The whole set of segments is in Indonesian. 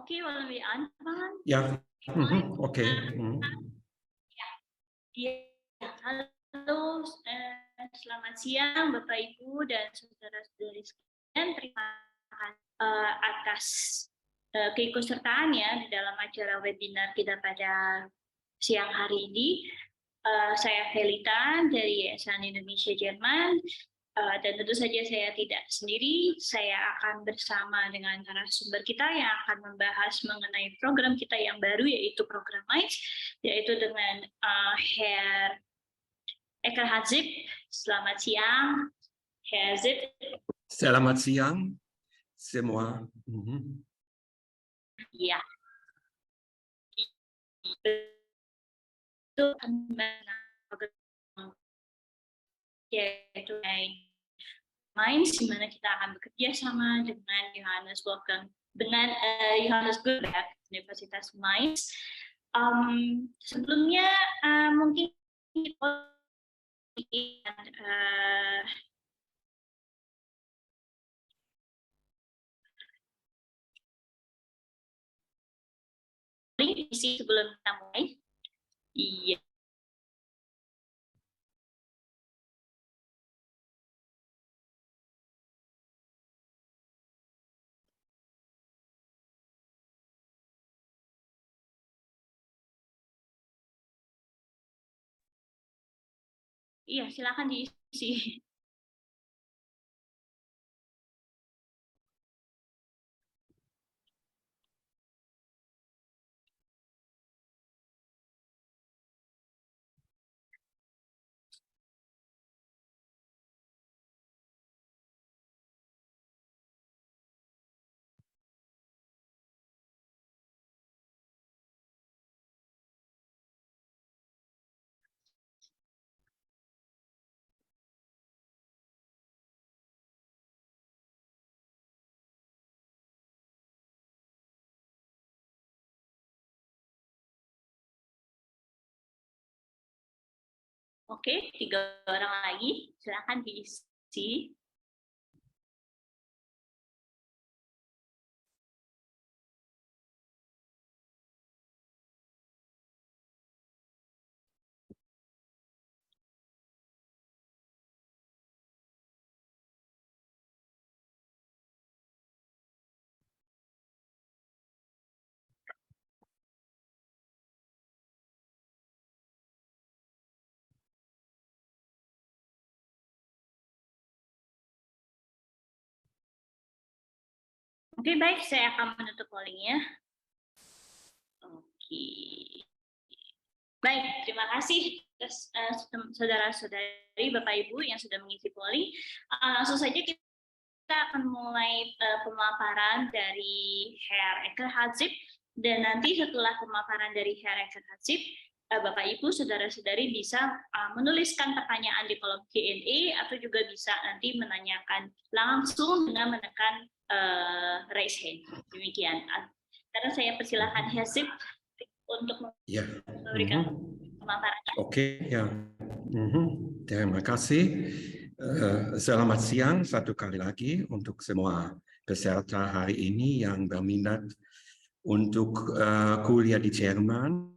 Okay, wollen wir anfangen? Ja, okay. Ya, halo, selamat siang Bapak Ibu dan saudara-saudari sekalian. Terima kasih atas keikutsertaannya di dalam acara webinar kita pada siang hari ini. Saya Felita dari Yayasan Indonesia Jerman. Dan tentu saja saya tidak sendiri, saya akan bersama dengan narasumber kita yang akan membahas mengenai program kita yang baru, yaitu program MINDS, yaitu dengan Herr Eker Hazib. Selamat siang, Herr Hazib. Selamat siang, semua. Ya. Itu yaitu MINDS, di mana kita akan bekerja sama dengan Johannes Gutenberg, Universitas MINDS. Sebelumnya mungkin sebelum kita mulai. Iya. Iya, silakan diisi. Oke, 3 orang lagi, silakan diisi. Oke, baik, saya akan menutup pollingnya. Oke. Baik, terima kasih saudara-saudari, Bapak Ibu yang sudah mengisi polling. Langsung saja kita akan mulai pemaparan dari Herr Eker Hazib, dan nanti setelah pemaparan dari Herr Eker Hazib, Bapak Ibu, saudara-saudari bisa menuliskan pertanyaan di kolom Q&A atau juga bisa nanti menanyakan langsung dengan menekan raise hand. Demikian. Karena saya persilahkan Hazib untuk memberikan pemaparannya. Oke, ya. Terima kasih. Selamat siang satu kali lagi untuk semua peserta hari ini yang berminat untuk kuliah di Jerman.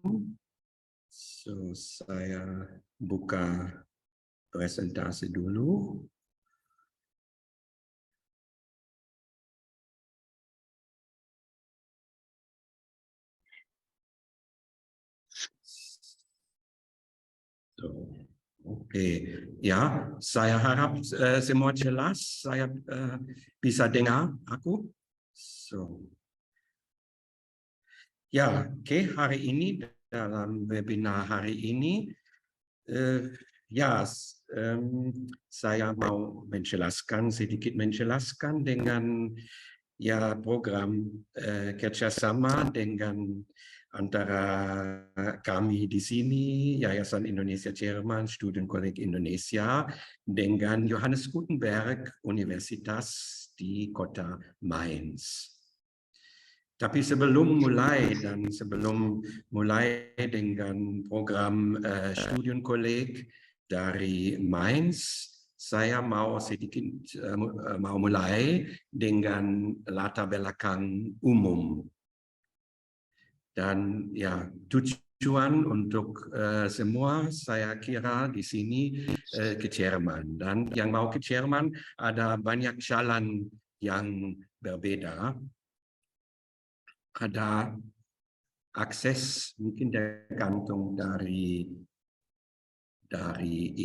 So, saya buka presentasi dulu. Oke, ya, saya harap semua jelas. Saya bisa dengar aku. So, ya, oke, hari ini dalam webinar hari ini, saya mau sedikit menjelaskan dengan program kerjasama dengan antara kami di sini, Yayasan Indonesia Jerman, Studienkolleg Indonesia, dengan Johannes Gutenberg Universitas di kota Mainz. Tapi sebelum mulai dengan program Studienkolleg dari Mainz, saya mau mulai dengan latar belakang umum. Dan ya, tujuan untuk semua saya kira di sini ke Jerman. Dan yang mau ke Jerman ada banyak jalan yang berbeda. Ada akses mungkin tergantung dari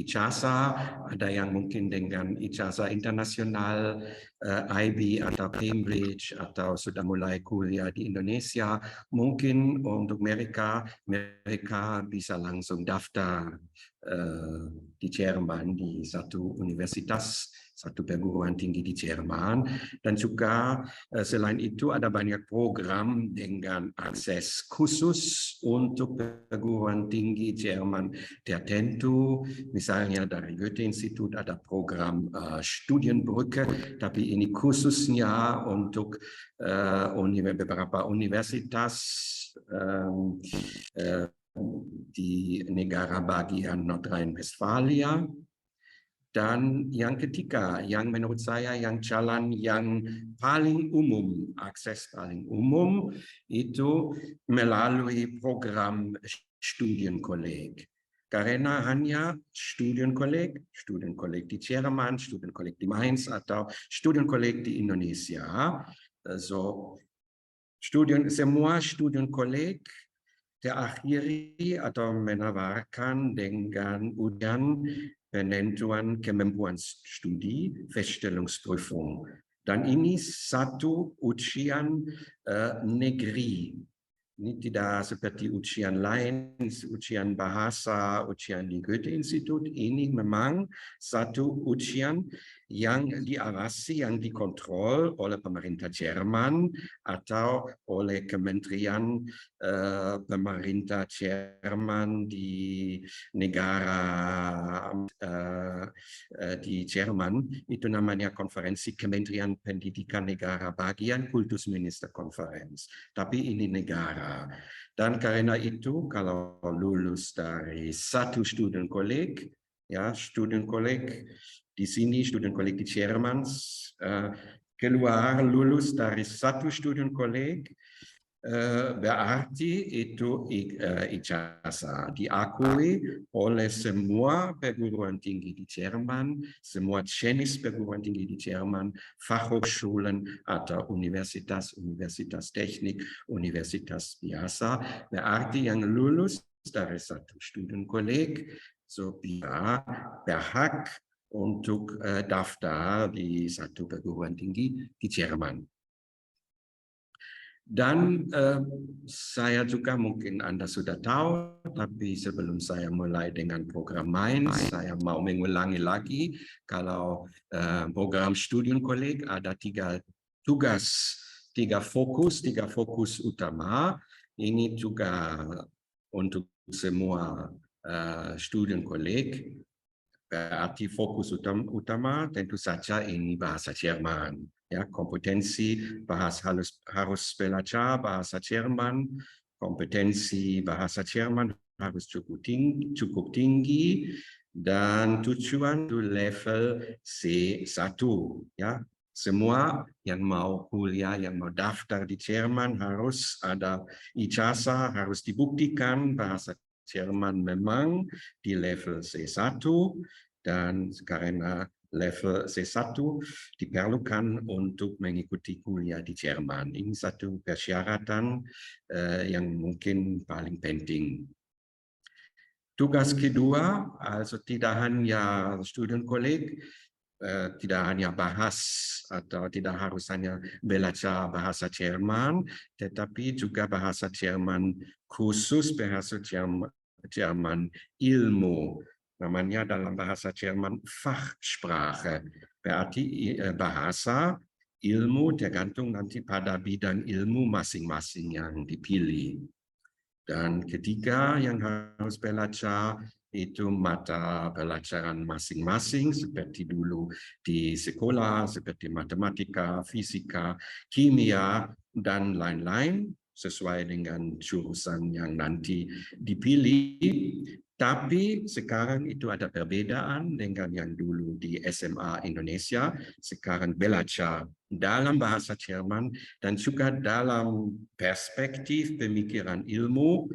ijazah, ada yang mungkin dengan ijazah internasional, IB atau Cambridge, atau sudah mulai kuliah di Indonesia. Mungkin untuk mereka bisa langsung daftar di Jerman, di satu universitas, satu perguruan tinggi di Jerman. Dan juga selain itu ada banyak program dengan akses khusus untuk perguruan tinggi Jerman tertentu. Misalnya dari Goethe-Institut ada program Studienbrücke, tapi ini khususnya untuk beberapa universitas di negara bagian Nordrhein-Westfalia. Dan yang ketiga, yang menurut saya yang jalan yang paling umum, akses paling umum, itu melalui program Studienkolleg. Karena hanya Studienkolleg di Jerman, Studienkolleg di Mainz, atau Studienkolleg di Indonesia. Semua Studienkolleg terakhiri atau menawarkan dengan ujian penentuan kemampuan studi, Feststellungsprüfung. Dan ini satu ujian negeri. Ini tidak seperti ujian lain, ujian bahasa, ujian di Goethe-Institut. Ini memang satu ujian yang diawasi, yang dikontrol oleh pemerintah Jerman atau oleh Kementerian pemerintah Jerman di negara di Jerman. Itu namanya konferensi Kementerian Pendidikan Negara Bagian Kultusministerkonferenz. Tapi ini negara. Dan karena itu kalau lulus dari satu Studienkolleg, ya Studienkolleg di sini, Studienkolleg di Jerman, keluar lulus dari satu Studienkolleg, berarti itu ijazah diakui oleh semua perguruan tinggi di Jerman, semua jenis perguruan tinggi di Jerman, Fachhochschulen atau universitas teknik, universitas biasa. Berarti yang lulus dari satu Studienkolleg so bisa berhak untuk daftar di satu perguruan tinggi di Jerman. Dan saya juga mungkin Anda sudah tahu, tapi sebelum saya mulai dengan program Mainz, saya mau mengulangi lagi kalau program Studienkolleg ada tiga tugas, tiga fokus utama. Ini juga untuk semua Studienkolleg. Berarti fokus utama tentu saja ini bahasa Jerman. Ya, kompetensi harus belajar bahasa Jerman, kompetensi bahasa Jerman harus cukup tinggi, dan tujuan itu level C1. Ya, semua yang mau kuliah, yang mau daftar di Jerman harus ada ijazah, harus dibuktikan bahasa Jerman memang di level C1, dan karena level C1 diperlukan untuk mengikuti kuliah di Jerman. Ini satu persyaratan yang mungkin paling penting. Tugas kedua, also tidak hanya Studienkolleg, tidak hanya bahas atau tidak harus hanya belajar bahasa Jerman, tetapi juga bahasa Jerman khusus, bahasa Jerman ilmu. Namanya dalam bahasa Jerman Fachsprache. Berarti bahasa ilmu tergantung nanti pada bidang ilmu masing-masing yang dipilih. Dan ketiga yang harus belajar itu mata pelajaran masing-masing seperti dulu di sekolah, seperti matematika, fisika, kimia, dan lain-lain sesuai dengan jurusan yang nanti dipilih. Tapi sekarang itu ada perbedaan dengan yang dulu di SMA Indonesia. Sekarang belajar dalam bahasa Jerman dan juga dalam perspektif pemikiran ilmu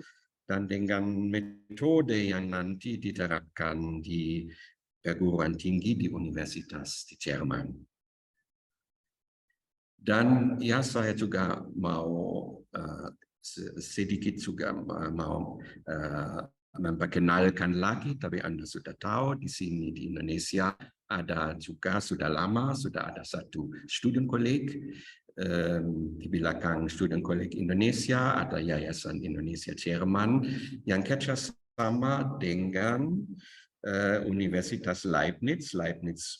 dan dengan metode yang nanti diterapkan di perguruan tinggi di universitas di Jerman. Dan ya saya juga mau sedikit juga mau memperkenalkan lagi, tapi Anda sudah tahu di sini di Indonesia ada juga sudah lama sudah ada satu studienkolleg di belakang studienkolleg Indonesia ada Yayasan Indonesia Jerman yang kerjasama dengan Universitas Leibniz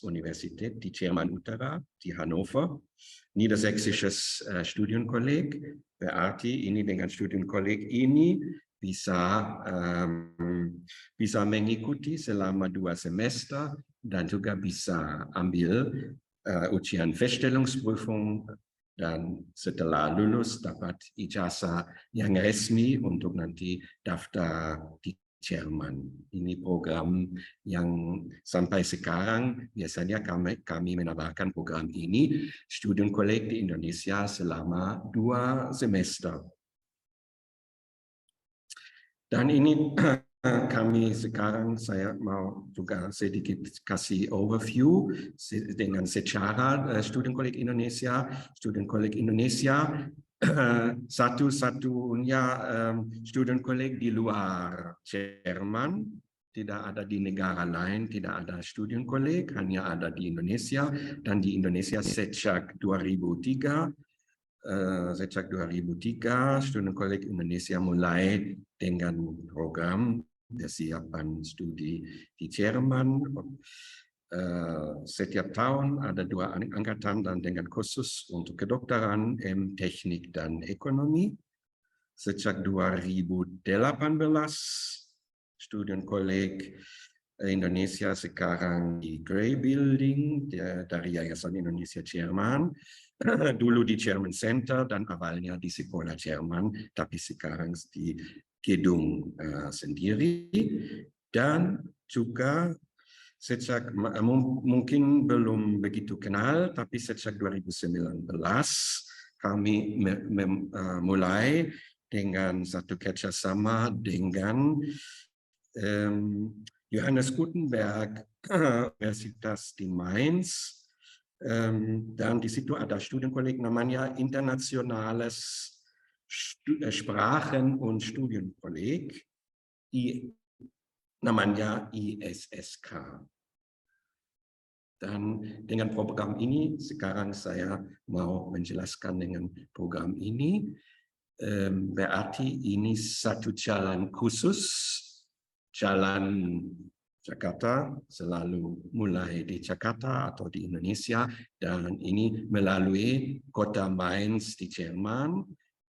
Universität di Jerman Utara di Hannover, Niedersächsisches Studienkolleg, berarti ini dengan studienkolleg ini bisa mengikuti selama 2 semester dan juga bisa ambil ujian Feststellungsprüfung dan setelah lulus dapat ijazah yang resmi untuk nanti daftar di Jerman. Ini program yang sampai sekarang biasanya kami menawarkan program ini studienkolleg di Indonesia selama 2 semester. Dan ini kami sekarang saya mau juga sedikit kasih overview dengan secara studienkolleg Indonesia. Studienkolleg Indonesia satu-satunya studienkolleg di luar Jerman, tidak ada di negara lain, tidak ada studienkolleg, hanya ada di Indonesia dan di Indonesia sejak 2003. Sejak 2003 studienkolleg Indonesia mulai dengan program persiapan studi di Jerman. Setiap tahun ada 2 angkatan dan dengan khusus untuk kedokteran, teknik dan ekonomi. Sejak 2018 studienkolleg Indonesia sekarang di Grey Building dari Yayasan Indonesia Jerman. Dulu di German Center dan awalnya di Sekolah Jerman, tapi sekarang di gedung sendiri. Dan juga sejak mungkin belum begitu kenal, tapi sejak 2019 kami mulai dengan satu kerjasama dengan Johannes Gutenberg Universitas di Mainz. Dan di situ ada studienkolleg namanya Internationales Sprachen- und Studienkolleg, namanya ISSK. Dan dengan program ini sekarang saya mau menjelaskan dengan program ini, berarti ini satu jalan khusus, jalan Jakarta, selalu mulai di Jakarta atau di Indonesia, dan ini melalui kota Mainz di Jerman.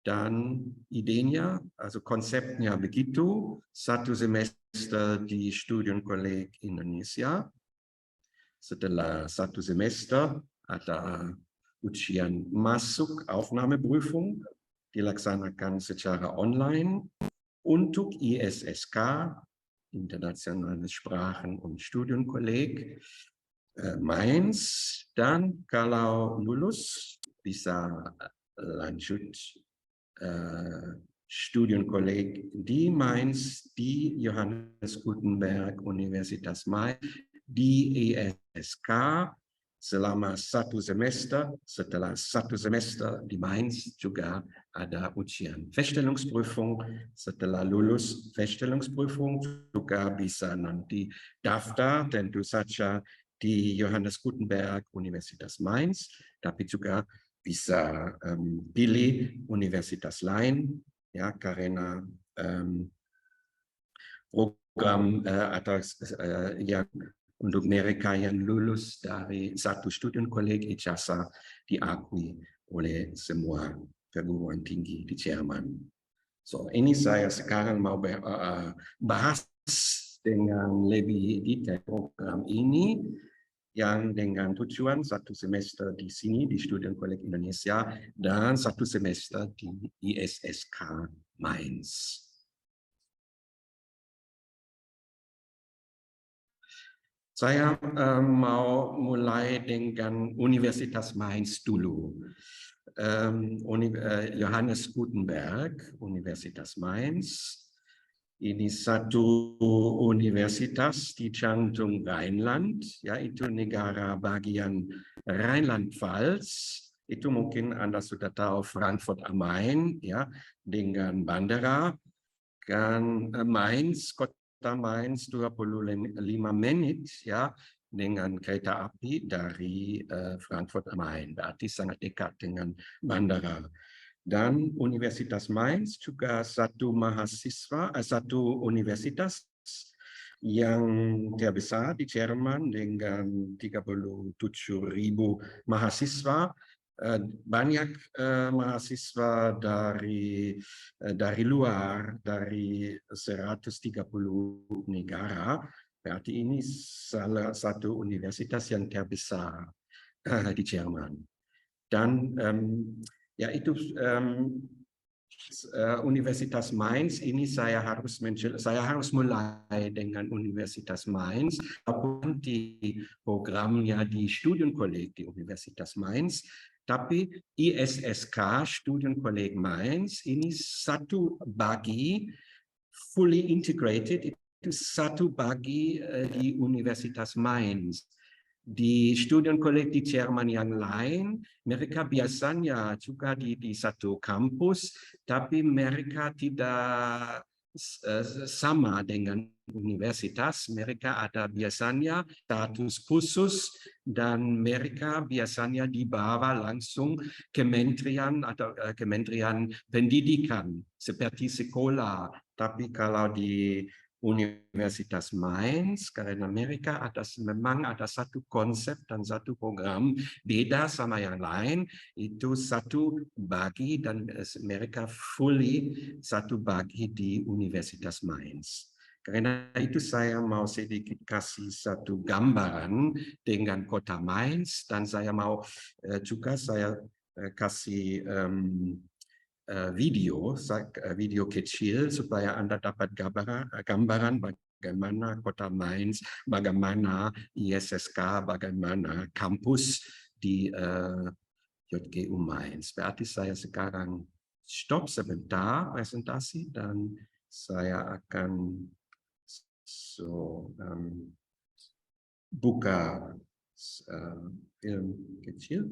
Dan idenya, also konsepnya begitu, 1 semester di studienkolleg Indonesia. Setelah 1 semester ada ujian masuk Aufnahmeprüfung, dilaksanakan secara online untuk ISSK, Internationale Sprachen- und Studienkolleg Mainz, dan kalau lulus bisa lanjut studienkolleg di Mainz, di Johannes Gutenberg Universitas Mainz, di ISSK selama 1 semester. Setelah 1 semester di Mainz juga ada ujian Feststellungsprüfung. Setelah lulus Feststellungsprüfung juga bisa nanti daftar tentu saja di Johannes Gutenberg Universitas Mainz, tapi juga bisa pilih universitas lain, ya, karena program atau yang untuk mereka yang lulus dari satu studienkolleg ijazah diakui oleh semua perguruan tinggi di Jerman. So, ini saya sekarang mau bahas dengan lebih detail program ini yang dengan tujuan 1 semester di sini di Studienkolleg Indonesia dan 1 semester di ISSK Mainz. Saya mau mulai dengan Universitas Mainz dulu. Johannes Gutenberg, Universitas Mainz. Ini satu universitas di jantung Rheinland, yaitu negara bagian Rheinland-Pfalz. Itu mungkin Anda sudah tahu Frankfurt am Main, ya, dengan bandara. Dan Mainz, kota Mainz 25 menit, ya, dengan kereta api dari Frankfurt am Main. Berarti sangat dekat dengan bandara. Dan Universitas Mainz juga satu universitas yang terbesar di Jerman dengan 37.000 mahasiswa. Banyak mahasiswa dari luar, dari 130 negara. Berarti ini salah satu universitas yang terbesar di Jerman. Dan yaitu Universitas Mainz ini saya harus mulai dengan Universitas Mainz, apapun di programnya di Studienkolleg di Universitas Mainz, tapi ISSK Studienkolleg Mainz ini satu bagi fully integrated, itu satu bagi di Universitas Mainz. Di Studienkolleg di Jerman yang lain, mereka biasanya juga di satu kampus, tapi mereka tidak sama dengan universitas. Mereka ada biasanya status khusus dan mereka biasanya dibawa langsung kementerian atau kementerian pendidikan seperti sekolah. Tapi kalau di Universitas Mainz, karena mereka memang ada satu konsep dan satu program beda sama yang lain, itu satu bagi dan mereka fully satu bagi di Universitas Mainz. Karena itu saya mau sedikit kasih satu gambaran dengan kota Mainz dan saya mau juga saya kasih video kecil supaya Anda dapat gambaran bagaimana kota Mainz, bagaimana ISSK, bagaimana kampus di JGU Mainz. Berarti saya sekarang stop sebentar presentasi dan saya akan buka film kecil.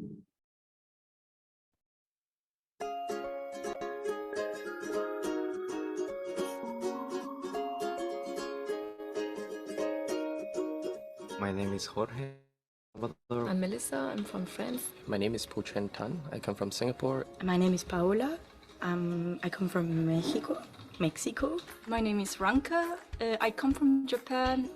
My name is Jorge. I'm Melissa, I'm from France. My name is Pu Chen Tan. I come from Singapore. My name is Paola. I come from Mexico. My name is Ranka. I come from Japan.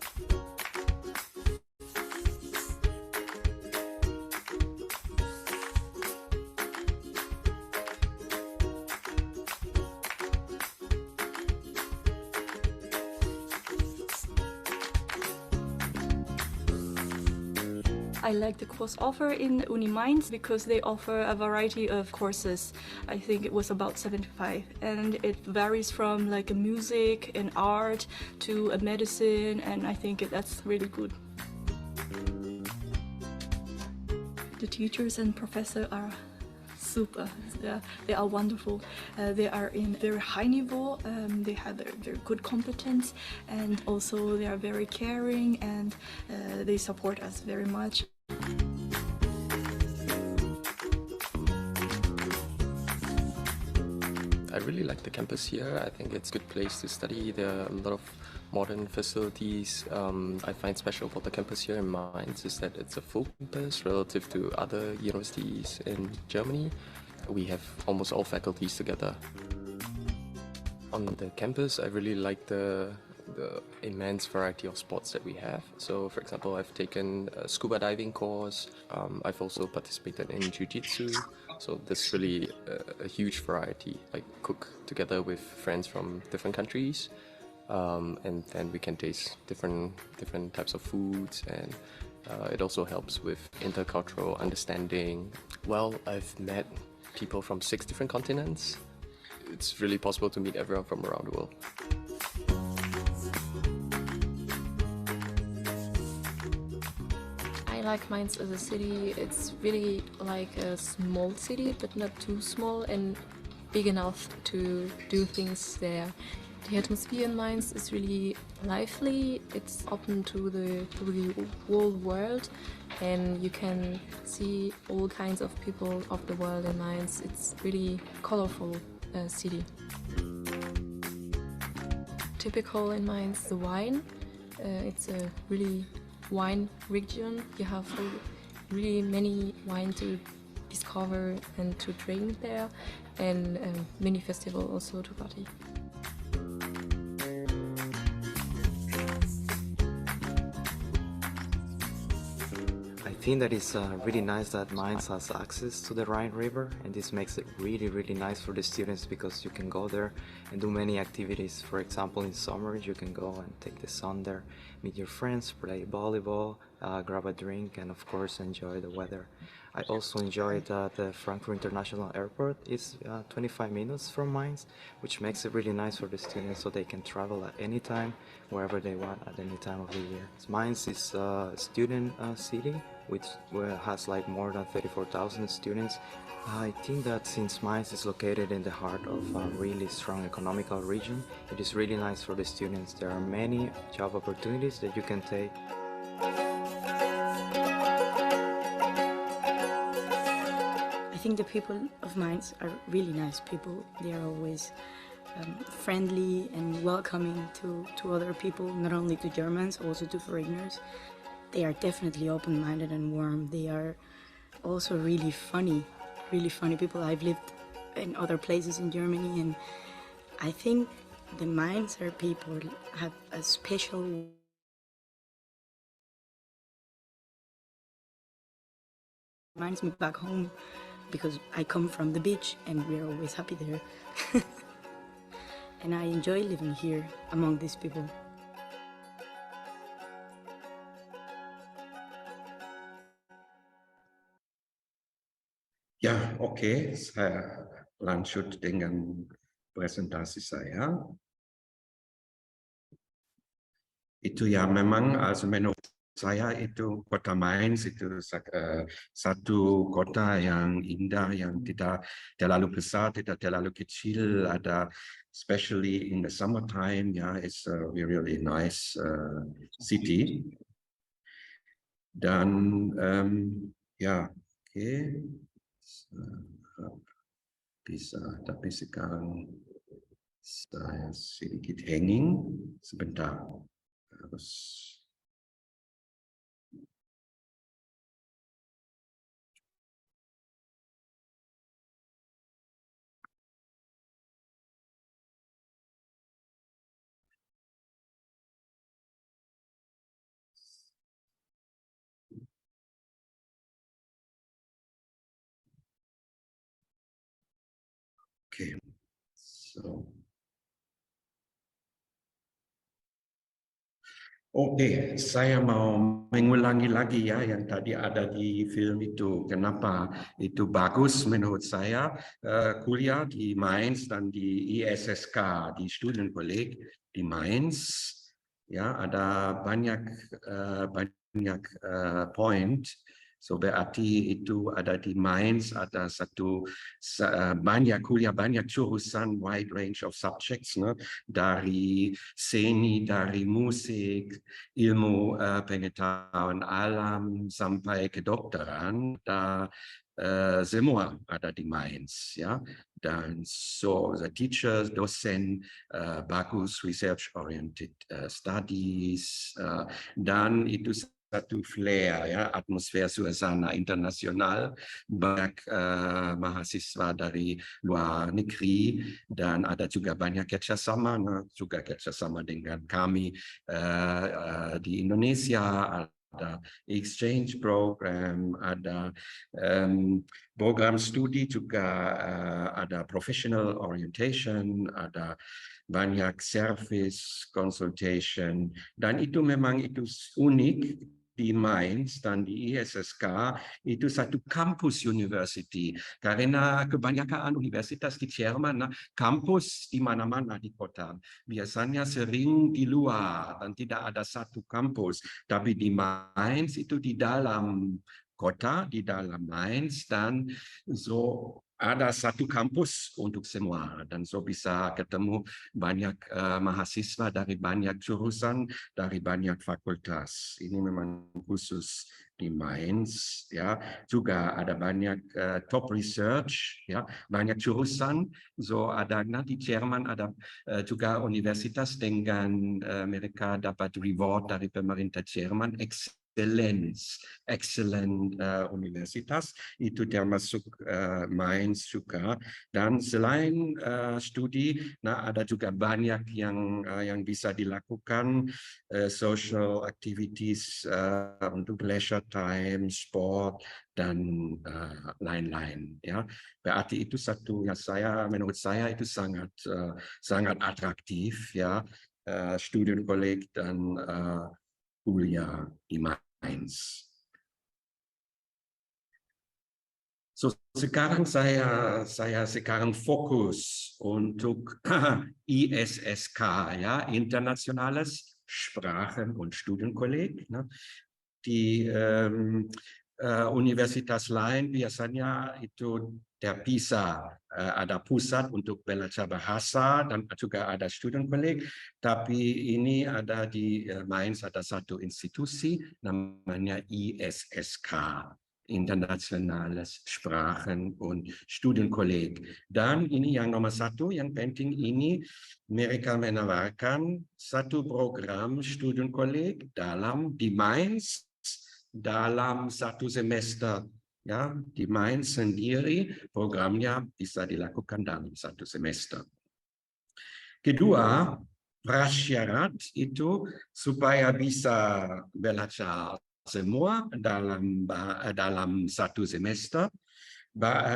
I like the course offer in Uni Mainz because they offer a variety of courses. I think it was about 75, and it varies from like a music and art to a medicine, and I think that's really good. The teachers and professors are super. They are wonderful. They are in very high level. They have very good competence, and also they are very caring, and they support us very much. I really like the campus here. I think it's a good place to study. There are a lot of modern facilities. I find special about the campus here in Mainz is that it's a full campus relative to other universities in Germany. We have almost all faculties together. On the campus, I really like the immense variety of sports that we have. So, for example, I've taken a scuba diving course. I've also participated in jiu-jitsu. So there's really a huge variety. I cook together with friends from different countries, and then we can taste different types of foods, and it also helps with intercultural understanding. Well, I've met people from 6 different continents. It's really possible to meet everyone from around the world. like Mainz as a city. It's really like a small city, but not too small and big enough to do things there. The atmosphere in Mainz is really lively. It's open to the whole world, and you can see all kinds of people of the world in Mainz. It's really colorful city. Typical in Mainz, the wine. It's a really wine region. You have really many wine to discover and to drink there, and many festivals also to party. I think that it's really nice that Mainz has access to the Rhine River, and this makes it really nice for the students because you can go there and do many activities. For example, in summer you can go and take the sun there, meet your friends, play volleyball, grab a drink, and of course enjoy the weather. I also enjoyed the Frankfurt International Airport. It's 25 minutes from Mainz, which makes it really nice for the students so they can travel at any time, wherever they want at any time of the year. Mainz is a student city, which has like more than 34,000 students. I think that since Mainz is located in the heart of a really strong economical region, it is really nice for the students. There are many job opportunities that you can take. I think the people of Mainz are really nice people. They are always friendly and welcoming to other people, not only to Germans, also to foreigners. They are definitely open-minded and warm. They are also really funny people. I've lived in other places in Germany, and I think the Mainzer people have a special reminds me back home, because I come from the beach and we're always happy there. And I enjoy living here among these people. Ya, oke, saya lanjut dengan presentasi saya. Itu ya memang, also menurut saya itu kota Mainz itu satu kota yang indah, yang tidak terlalu besar, tidak terlalu kecil. Ada, especially in the summertime, yeah, it's a really nice city. Dan ya, oke, bisa, tapi sekarang saya sedikit hanging sebentar. Harus. Okay, so. Oke, saya mau mengulangi lagi ya yang tadi ada di film itu. Kenapa itu bagus menurut saya, kuliah di Mainz dan di ISSK, di Studienkolleg di Mainz. Ya, ada banyak point. So berarti itu ada di Mainz, ada banyak kuliah, banyak jurusan, wide range of subjects, ne? Dari seni, dari musik, ilmu pengetahuan alam, sampai kedokteran, semua ada di Mainz, ya. Dan so the teachers, dosen, bagus, research-oriented studies, dan itu satu flair, ya, atmosfer suasana internasional, banyak mahasiswa dari luar negeri, dan ada juga banyak kerjasama, juga kerjasama dengan kami di Indonesia. Ada exchange program, ada program studi juga, ada professional orientation, ada banyak service consultation, dan itu memang itu unik di Mainz dan di ISSK itu satu kampus university. Karena kebanyakan universitas di Jerman, kampus di mana-mana di kota. Biasanya sering di luar dan tidak ada satu kampus. Tapi di Mainz itu di dalam kota, di dalam Mainz, dan so ada satu kampus untuk semua, dan so bisa ketemu banyak mahasiswa dari banyak jurusan, dari banyak fakultas. Ini memang khusus di Mainz, ya. Juga ada banyak top research, ya, banyak jurusan. So ada di Jerman ada juga universitas dengan mereka dapat reward dari pemerintah Jerman, excellent universitas, itu termasuk Mainz juga. Dan selain studi, ada juga banyak yang bisa dilakukan, social activities untuk leisure time, sport, dan lain-lain. Ya, berarti itu satu yang menurut saya itu sangat atraktif, ya, studienkolleg dan kuliah di Mainz. So, sekarang saya sekarang fokus untuk ISSK, ya, Internationales Sprachen- und Studienkolleg. Die universitas lain biasanya itu terpisah, ada pusat untuk belajar bahasa dan juga ada studienkolleg, tapi ini ada di Mainz ada satu institusi namanya ISSK, Internationales Sprachen- und Studienkolleg. Dan ini yang nomor satu, yang penting ini mereka menawarkan satu program studienkolleg di Mainz dalam satu semester. Ya, di Mainz sendiri programnya bisa dilakukan dalam satu semester. Kedua, prasyarat itu supaya bisa belajar semua dalam satu semester.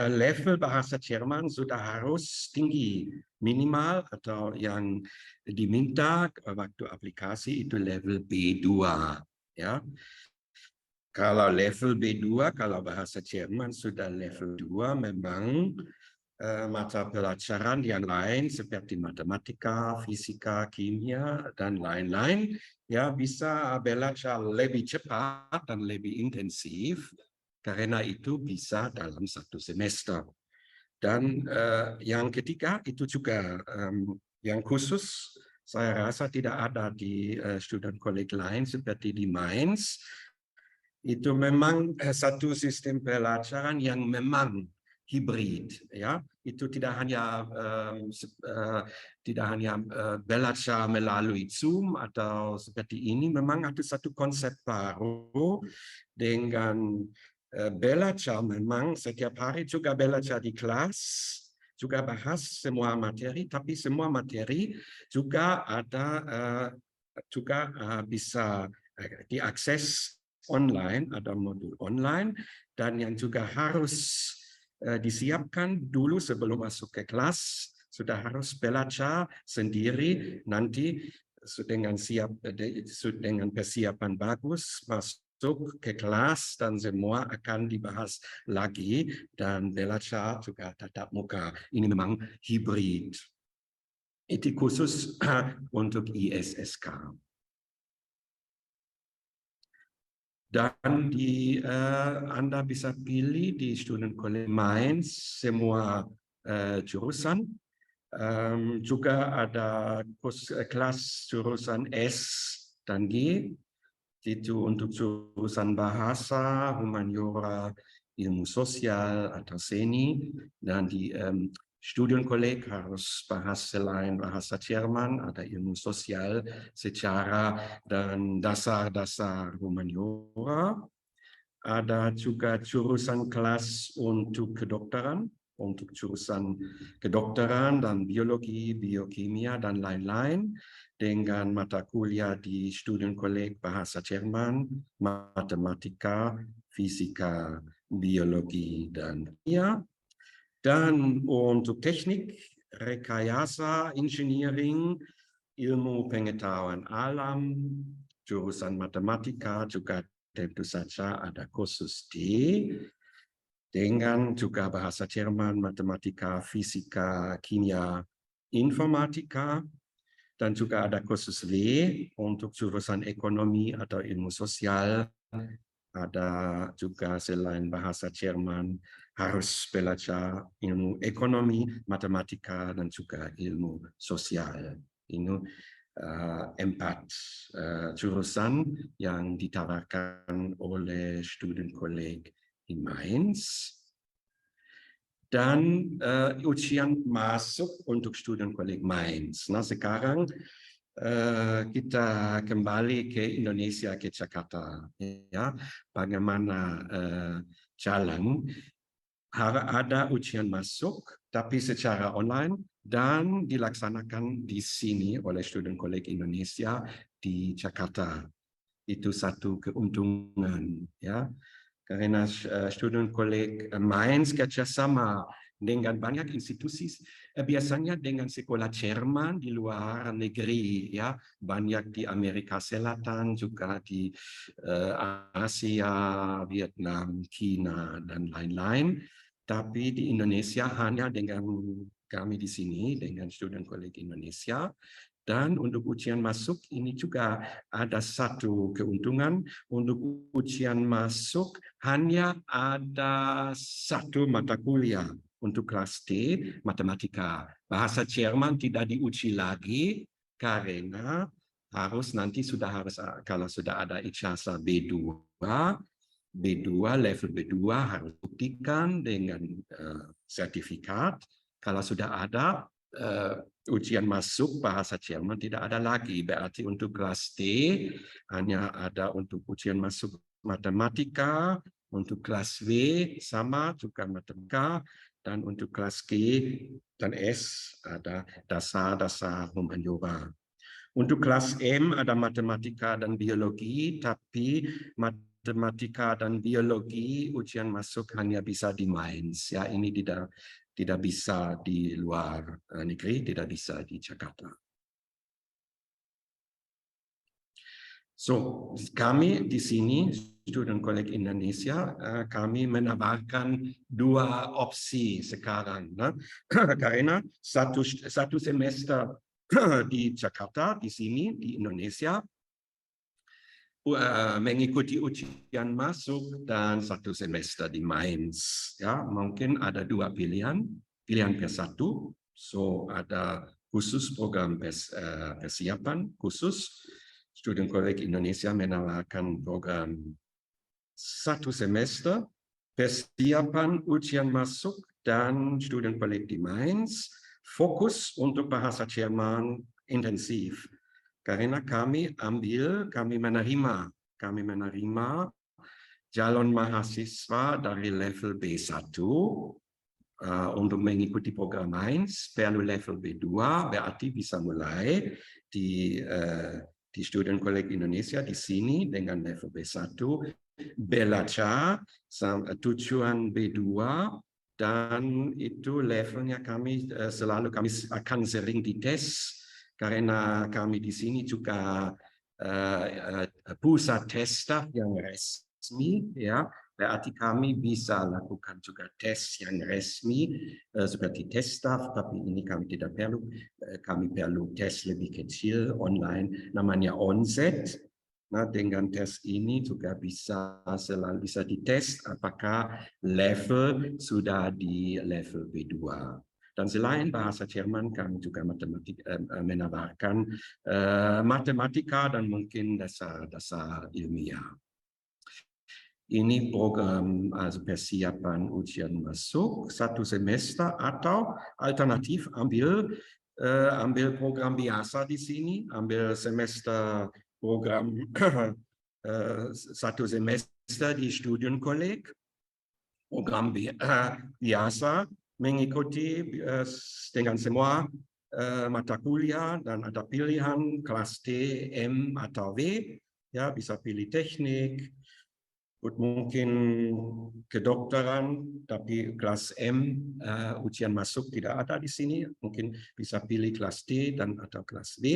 Level bahasa Jerman sudah harus tinggi, minimal atau yang diminta waktu aplikasi itu level B2, ya. Kalau level B2, kalau bahasa Jerman sudah level 2, memang mata pelajaran yang lain seperti matematika, fisika, kimia, dan lain-lain, ya, bisa belajar lebih cepat dan lebih intensif, karena itu bisa dalam satu semester. Dan yang ketiga itu juga yang khusus, saya rasa tidak ada di studienkolleg lain seperti di Mainz. Itu memang satu sistem pelajaran yang memang hibrid, ya. Itu tidak hanya belajar melalui Zoom atau seperti ini, memang ada satu konsep baru dengan belajar memang setiap hari, juga belajar di kelas, juga bahas semua materi, tapi semua materi juga ada bisa diakses online, ada modul online, dan yang juga harus disiapkan dulu sebelum masuk ke kelas, sudah harus belajar sendiri, nanti dengan persiapan bagus masuk ke kelas dan semua akan dibahas lagi, dan belajar juga tatap muka. Ini memang hibrid. Itu khusus untuk ISSK. Dan Anda bisa pilih di studienkolleg Mainz semua jurusan. Juga ada kelas jurusan S dan G, itu untuk jurusan bahasa, humaniora, ilmu sosial atau seni. Dan di studienkolleg harus bahas selain bahasa Jerman, ada ilmu sosial, sejarah, dan dasar-dasar humaniora. Ada juga jurusan kelas untuk kedokteran, untuk jurusan kedokteran dan biologi, biokimia, dan lain-lain, dengan mata kuliah di studienkolleg bahasa Jerman, matematika, fisika, biologi, dan kimia. Dan untuk teknik, rekayasa, engineering, ilmu pengetahuan alam, jurusan matematika, juga tentu saja ada kursus D, dengan juga bahasa Jerman, matematika, fisika, kimia, informatika, dan juga ada kursus W untuk jurusan ekonomi atau ilmu sosial. Ada juga selain bahasa Jerman harus belajar ilmu ekonomi, matematika, dan juga ilmu sosial. Ini 4 jurusan yang ditawarkan oleh Studienkolleg di Mainz. Dan ujian masuk untuk Studienkolleg Mainz. Nah, sekarang kita kembali ke Indonesia, ke Jakarta. Ya, bagaimana jalan? Ada ujian masuk, tapi secara online dan dilaksanakan di sini oleh Studienkolleg Indonesia di Jakarta. Itu satu keuntungan, ya. Karena Studienkolleg Mainz kerjasama dengan banyak institusi, biasanya dengan sekolah Jerman di luar negeri, ya, banyak di Amerika Selatan, juga di Asia, Vietnam, China, dan lain-lain. Tapi di Indonesia hanya dengan kami di sini, dengan Studienkolleg Indonesia. Dan untuk ujian masuk ini juga ada satu keuntungan. Untuk ujian masuk hanya ada satu mata kuliah untuk kelas D, matematika. Bahasa Jerman tidak diuji lagi karena nanti kalau sudah ada ijazah B2, level B2 harus buktikan dengan sertifikat. Kalau sudah ada ujian masuk bahasa Jerman tidak ada lagi. Berarti untuk kelas D hanya ada untuk ujian masuk matematika, untuk kelas W sama juga matematika, dan untuk kelas G dan S ada dasar-dasar humaniora. Untuk kelas M ada matematika dan biologi, tapi matematika dan biologi ujian masuk hanya bisa di Mainz. Ya, ini tidak bisa di luar negeri, tidak bisa di Jakarta. So, kami di sini, Studienkolleg Indonesia, kami menawarkan 2 opsi sekarang. Nah, karena satu semester di Jakarta, di sini, di Indonesia, mengikuti ujian masuk dan 1 semester di Mainz. Ya, mungkin ada 2 pilihan per satu. So, ada khusus program persiapan khusus. Studienkolleg Indonesia menawarkan program 1 semester, persiapan ujian masuk, dan Studienkolleg di Mainz fokus untuk bahasa Jerman intensif. Karena kami menerima calon mahasiswa dari level B1 untuk mengikuti program Mainz, perlu level B2, berarti bisa mulai di Studienkolleg Indonesia di sini dengan level B1, belajar tujuan B2, dan itu levelnya kami akan sering dites. Karena kami di sini juga pusat tester yang resmi, ya, berarti kami bisa lakukan juga tes yang resmi seperti tes staff, tapi ini kami tidak perlu. Kami perlu tes lebih kecil online, namanya onset. Nah, dengan tes ini juga bisa dites apakah level sudah di level B2. Dan selain bahasa Jerman, kami juga menawarkan matematika dan mungkin dasar ilmiah. Ini program persiapan ujian masuk 1 semester, atau alternatif ambil program biasa di sini, ambil semester program 1 semester di Studienkolleg, program biasa, mengikuti dengan semua mata kuliah, dan ada pilihan kelas D, M, atau W. Ya, bisa pilih teknik, mungkin kedokteran, tapi kelas M ujian masuk tidak ada di sini. Mungkin bisa pilih kelas D atau kelas W.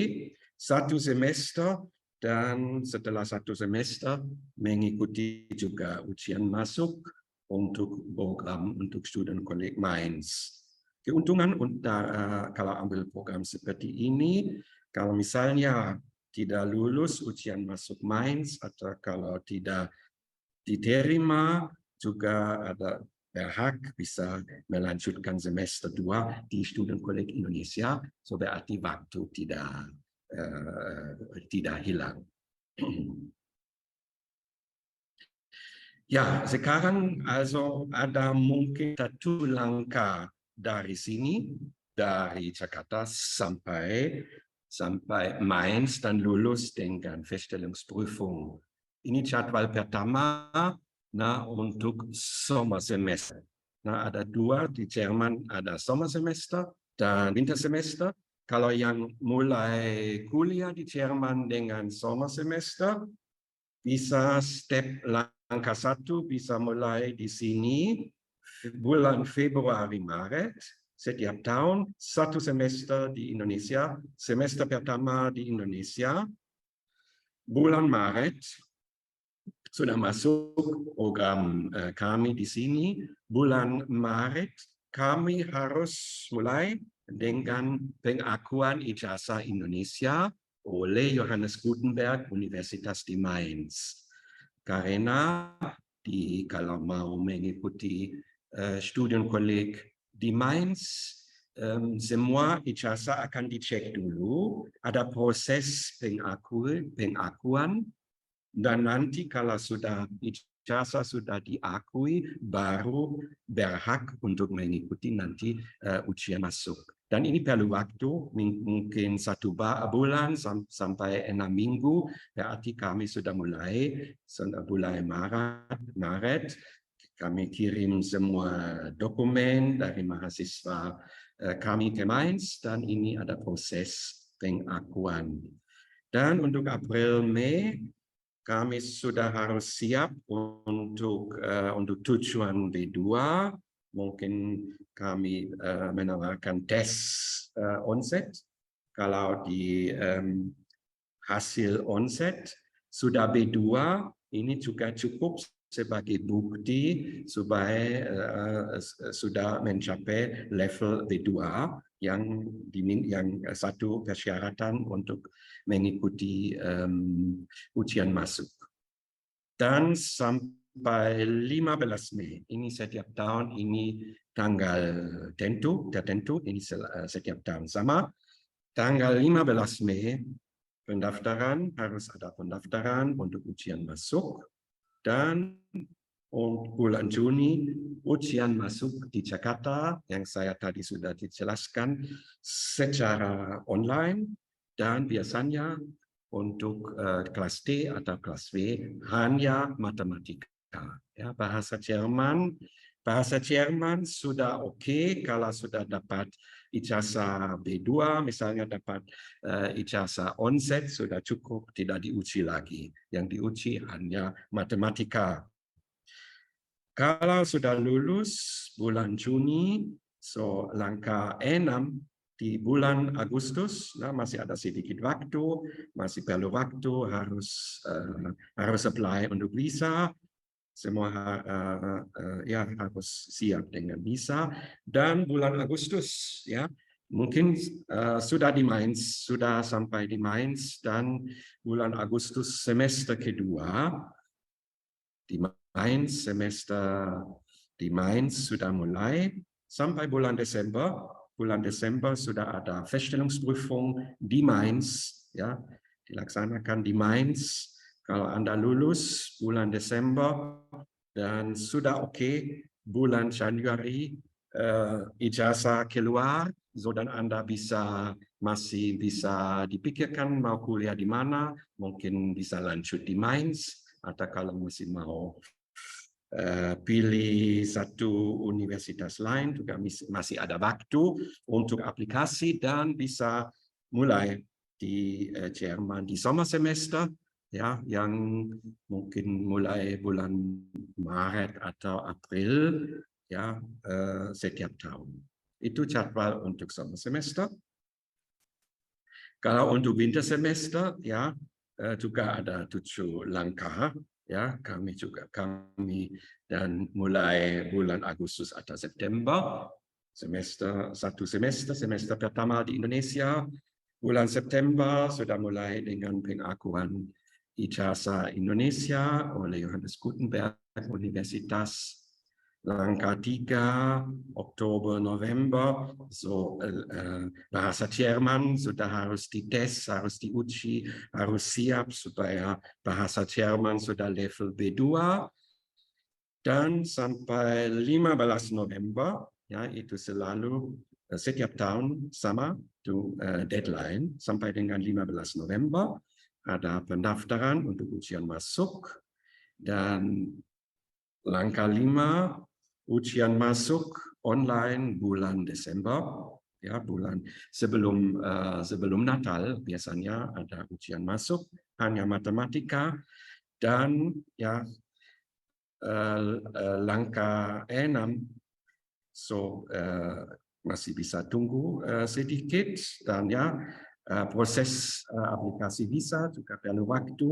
1 semester dan setelah 1 semester mengikuti juga ujian masuk untuk program untuk student colleague Mainz. Keuntungan kalau ambil program seperti ini, kalau misalnya tidak lulus ujian masuk Mainz atau kalau tidak diterima juga ada berhak bisa melanjutkan semester 2 di Student Colleague Indonesia, so berarti waktu tidak hilang. Ya, sekarang also ada mungkin 1 langkah dari sini, dari Jakarta sampai Mainz dan lulus dengan Feststellungsprüfung. Ini jadwal pertama untuk sommersemester. Ada 2 di Jerman, ada sommersemester dan wintersemester. Kalau yang mulai kuliah di Jerman dengan sommersemester, bisa step langkah 1 bisa mulai di sini bulan Februari Maret setiap tahun 1 semester di Indonesia, semester pertama di Indonesia. Bulan Maret sudah masuk program kami di sini. Bulan Maret kami harus mulai dengan pengakuan ijazah Indonesia oleh Johannes Gutenberg Universitas di Mainz. Karena kalau mau mengikuti student colleague di Mainz, semua ijazah akan dicek dulu, ada proses pengakuan, dan nanti kalau ijazah sudah diakui, baru berhak untuk mengikuti nanti ujian masuk. Dan ini perlu waktu, mungkin 1 bulan sampai 6 minggu, berarti kami sudah mulai Maret, kami kirim semua dokumen dari mahasiswa kami ke Mainz, dan ini ada proses pengakuan. Dan untuk April-Mei, kami sudah harus siap untuk tujuan B2. Mungkin kami menawarkan tes onset. Kalau di hasil onset sudah B2, ini juga cukup sebagai bukti supaya sudah mencapai level B2 yang satu persyaratan untuk mengikuti ujian masuk. Dan sampai 15 Mei, ini setiap tahun, ini tanggal tertentu, ini setiap tahun sama. Tanggal 15 Mei, harus ada pendaftaran untuk ujian masuk. Dan bulan Juni, ujian masuk di Jakarta, yang saya tadi sudah dijelaskan, secara online, dan biasanya untuk kelas D atau kelas W hanya matematika. Ya, bahasa Jerman sudah oke kalau sudah dapat ijazah B2, misalnya dapat ijazah onset, sudah cukup, tidak diuji lagi. Yang diuji hanya matematika. Kalau sudah lulus bulan Juni, so langkah 6 di bulan Agustus, masih ada sedikit waktu, masih perlu waktu, harus apply untuk visa, semua harus siap dengan visa. Dan bulan Agustus, ya, mungkin sudah di Mainz, sudah sampai di Mainz, dan bulan Agustus semester kedua di Mainz, sudah mulai sampai bulan Desember. Bulan Desember sudah ada Feststellungsprüfung di Mainz, ya, dilaksanakan di Mainz. Kalau Anda lulus bulan Desember dan sudah oke, bulan Januari ijazah keluar, dan Anda masih bisa dipikirkan mau kuliah di mana, mungkin bisa lanjut di Mainz, atau kalau masih mau pilih satu universitas lain, juga masih ada waktu untuk aplikasi dan bisa mulai di Jerman di sommer semester, ya, yang mungkin mulai bulan Maret atau April, ya, setiap tahun. Itu jadwal untuk sommer semester. Kalau untuk winter semester, ya, juga ada 7 langkah, ya. Kami dan mulai bulan Agustus atau September, semester pertama di Indonesia, bulan September sudah mulai dengan pengakuan ijazah Indonesia oleh Johannes Gutenberg Universitas. Langkah 3, Oktober, November, so bahasa Jerman sudah harus dites, harus diuji, harus siap supaya bahasa Jerman sudah level B2, dan sampai 15 November, ya, itu selalu setiap tahun sama deadline, sampai dengan 15 November ada pendaftaran untuk ujian masuk, dan langkah 5, ujian masuk online bulan Desember, ya, bulan sebelum Natal biasanya ada ujian masuk, hanya matematika, dan ya langkah 6, so masih bisa tunggu sedikit, dan ya proses aplikasi visa juga perlu waktu,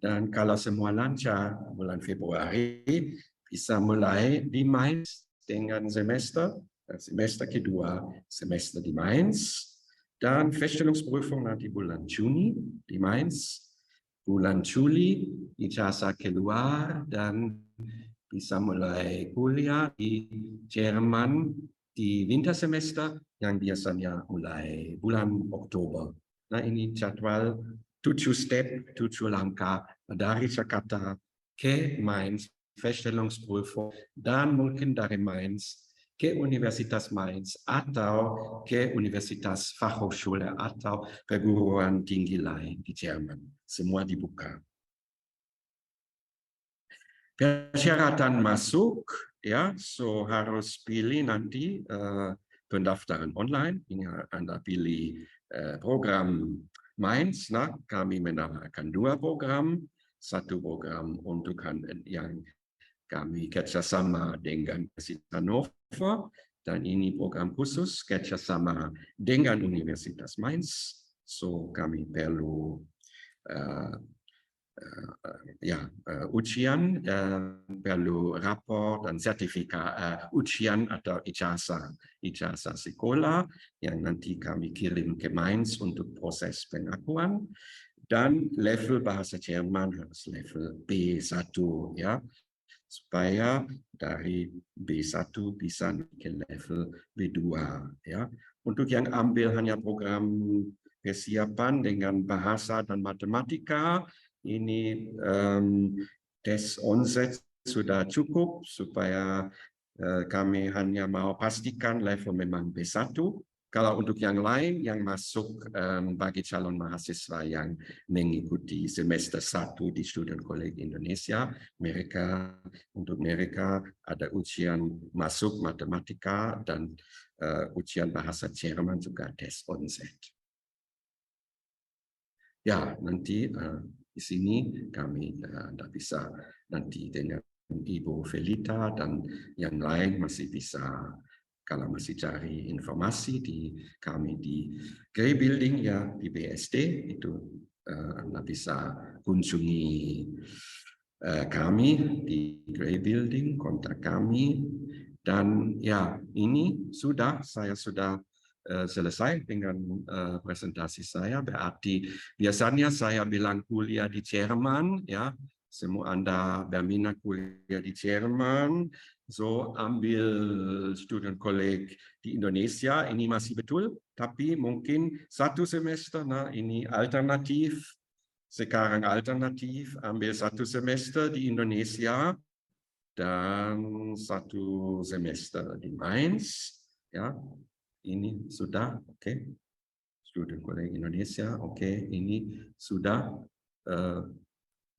dan kalau semua lancar bulan Februari bisa mulai di Mainz dengan semester kedua, semester di Mainz, dan Feststellungsprüfung nanti bulan Juni di Mainz, bulan Juli ijazah keluar, dan bisa mulai kuliah di Jerman di wintersemester yang biasanya mulai bulan Oktober. Nah, ini jadwal 7 step, 7 langkah dari Jakarta ke Mainz, Feststellungsprüfung, dan mungkin dari Mainz ke Universitas Mainz atau ke Universitas Fachhochschule atau perguruan tinggi lain di Jerman. Semua dibuka. Persyaratan masuk, ya, so harus pilih nanti pendaftaran online. Ini Anda pilih program Mainz. Nah, kami menawarkan 2 program. Satu program untuk yang kami kerjasama dengan Universitas Hannover, dan ini program khusus kerjasama dengan Universitas Mainz. So kami perlu ujian, perlu rapor dan sertifikat ujian atau ijazah sekolah yang nanti kami kirim ke Mainz untuk proses pengakuan, dan level bahasa Jerman harus level B1, ya, supaya dari B1 bisa ke level B2, ya. Untuk yang ambil hanya program persiapan dengan bahasa dan matematika, ini tes onset sudah cukup supaya kami hanya mau pastikan level memang B1. Kalau untuk yang lain yang masuk bagi calon mahasiswa yang mengikuti semester 1 di Student College Indonesia, untuk mereka ada ujian masuk matematika dan ujian bahasa Jerman juga tes onset. Ya, nanti di sini kami tidak bisa nanti dengan Ibu Felita dan yang lain masih bisa, kalau masih cari informasi kami di Grey Building, ya, di BSD, itu Anda bisa kunjungi kami di Grey Building, kontak kami, dan ya, ini saya sudah selesai dengan presentasi saya. Berarti biasanya saya bilang kuliah di Jerman, ya, semua Anda berminat kuliah di Jerman, so ambil Student College di Indonesia, ini masih betul, tapi mungkin 1 semester, nah ini alternatif, sekarang alternatif, ambil 1 semester di Indonesia dan 1 semester di Mainz, ya, ini sudah, oke. Student College Indonesia, oke, ini sudah.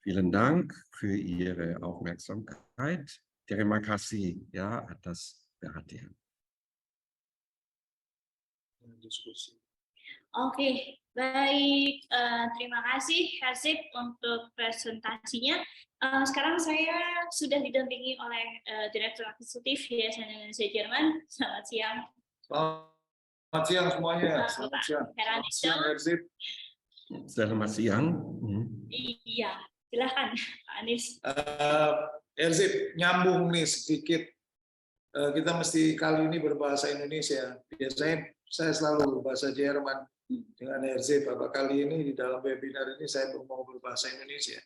Vielen Dank für Ihre Aufmerksamkeit. Terima kasih, ya, atas perhatian. Oke, baik. Terima kasih Hasib untuk presentasinya. Sekarang saya sudah didampingi oleh Direktur Eksekutif Yayasan Indonesia Jerman. Selamat siang. Selamat siang semuanya. Selamat siang. Hasib. Selamat siang. Iya, silakan Pak Anies. Erzip, nyambung nih sedikit. Kita mesti kali ini berbahasa Indonesia. Biasanya saya selalu berbahasa Jerman dengan Erzip. Kali ini di dalam webinar ini saya mau berbahasa Indonesia.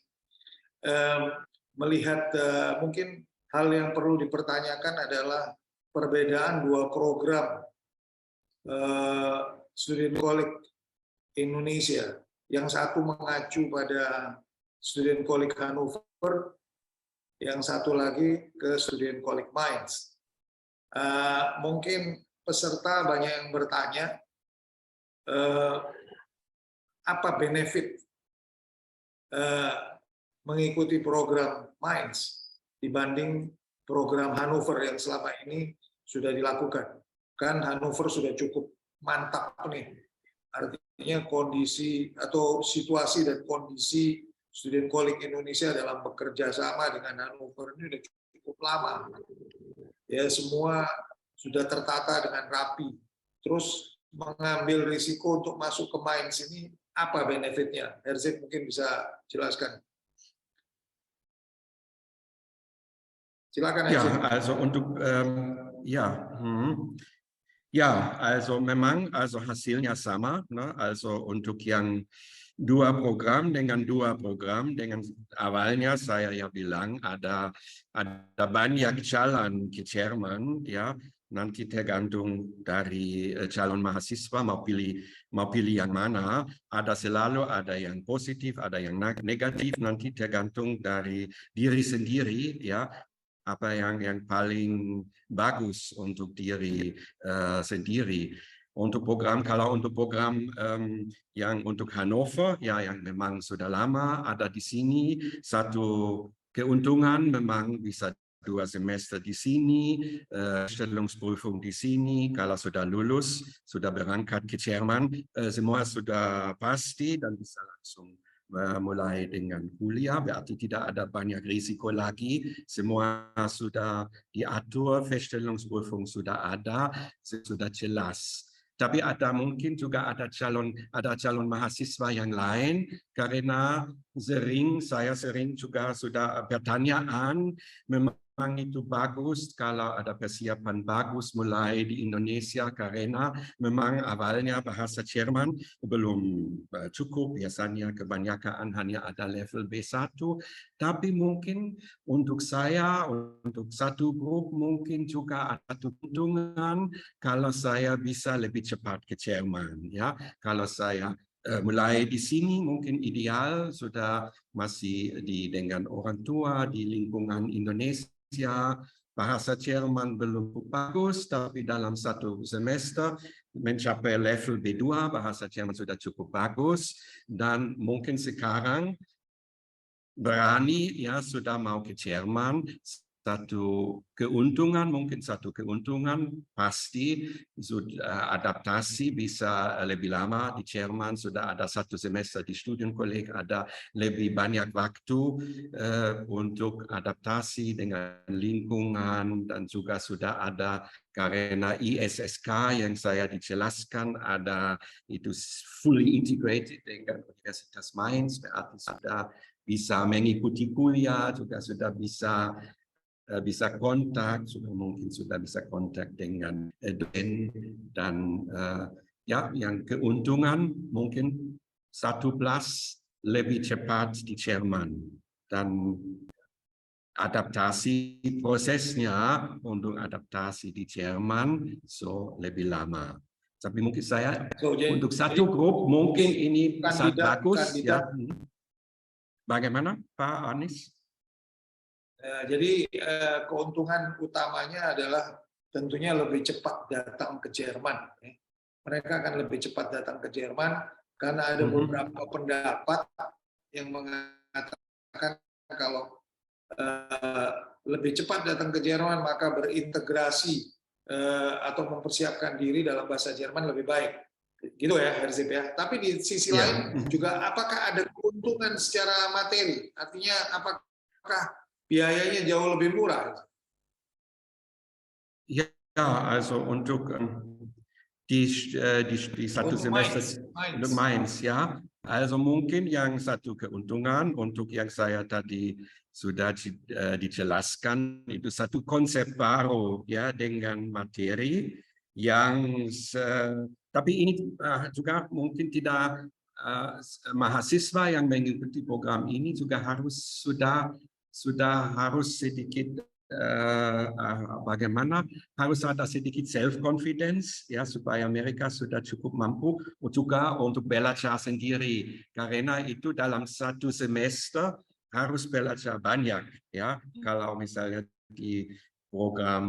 Melihat mungkin hal yang perlu dipertanyakan adalah perbedaan dua program Student College Indonesia. Yang satu mengacu pada Student College Hannover, yang satu lagi ke Student College Mainz. Mungkin peserta banyak yang bertanya, apa benefit mengikuti program Mainz dibanding program Hannover yang selama ini sudah dilakukan. Kan Hannover sudah cukup mantap nih. Artinya kondisi atau situasi dan kondisi Student College Indonesia dalam bekerja sama dengan Hannover ini sudah cukup lama. Ya, semua sudah tertata dengan rapi. Terus mengambil risiko untuk masuk ke Mainz ini apa benefitnya? Erzip mungkin bisa jelaskan. Silakan. Ja, also untuk ja, also memang also hasilnya sama, ne? Also untuk yang dua program dengan awalnya saya ya bilang ada banyak jalan ke Jerman, ya, nanti tergantung dari calon mahasiswa mau pilih yang mana, selalu ada yang positif, ada yang negatif, nanti tergantung dari diri sendiri, ya, apa yang paling bagus untuk diri sendiri. Kalau untuk program yang untuk Hannover, ya, yang memang sudah lama ada di sini, satu keuntungan memang bisa 2 semester di sini, Stellungsprüfung di sini, kalau sudah lulus, sudah berangkat ke Jerman, semua sudah pasti dan bisa langsung mulai dengan kuliah, berarti tidak ada banyak risiko lagi, semua sudah diatur, Feststellungsprüfung sudah ada, sudah jelas. Tapi mungkin juga ada calon mahasiswa yang lain, karena saya sering juga sudah pertanyaan, memang itu bagus kalau ada persiapan bagus mulai di Indonesia, karena memang awalnya bahasa Jerman belum cukup, biasanya kebanyakan hanya ada level B1, tapi mungkin untuk saya, untuk satu grup mungkin juga ada keuntungan kalau saya bisa lebih cepat ke Jerman, ya. Kalau saya mulai di sini mungkin ideal, sudah masih dengan orang tua di lingkungan Indonesia, bahasa Jerman belum bagus, tapi dalam 1 semester mencapai level B2, bahasa Jerman sudah cukup bagus, dan mungkin sekarang berani, ya, sudah mau ke Jerman. Satu keuntungan pasti sudah adaptasi bisa lebih lama di Jerman, sudah ada 1 semester di Studienkolleg, ada lebih banyak waktu untuk adaptasi dengan lingkungan, dan juga sudah ada karena ISSK yang saya dijelaskan ada itu fully integrated dengan Universitas Mainz, berarti sudah bisa mengikuti kuliah, juga sudah bisa kontak, mungkin sudah bisa kontak dengan dosen, dan ya, yang keuntungan mungkin 1+ lebih cepat di Jerman, dan adaptasi prosesnya untuk adaptasi di Jerman lebih lama. Tapi mungkin saya untuk satu grup mungkin ini sangat bagus, ya. Bagaimana Pak Anies? Jadi keuntungan utamanya adalah tentunya lebih cepat datang ke Jerman. Mereka akan lebih cepat datang ke Jerman karena ada beberapa pendapat yang mengatakan kalau lebih cepat datang ke Jerman maka berintegrasi atau mempersiapkan diri dalam bahasa Jerman lebih baik. Gitu ya, Erzip, ya. Tapi di sisi lain juga apakah ada keuntungan secara materi? Artinya apakah biayanya jauh lebih murah? Ya, also untuk di 1 semester untuk Mainz, ya, Also mungkin yang satu keuntungan untuk yang saya tadi sudah dijelaskan itu satu konsep baru ya dengan materi yang tapi ini juga mungkin tidak mahasiswa yang mengikuti program ini juga harus sudah harus sedikit bagaimana harus ada sedikit self confidence ya supaya mereka sudah cukup mampu juga untuk belajar sendiri karena itu dalam satu semester harus belajar banyak ya kalau misalnya di program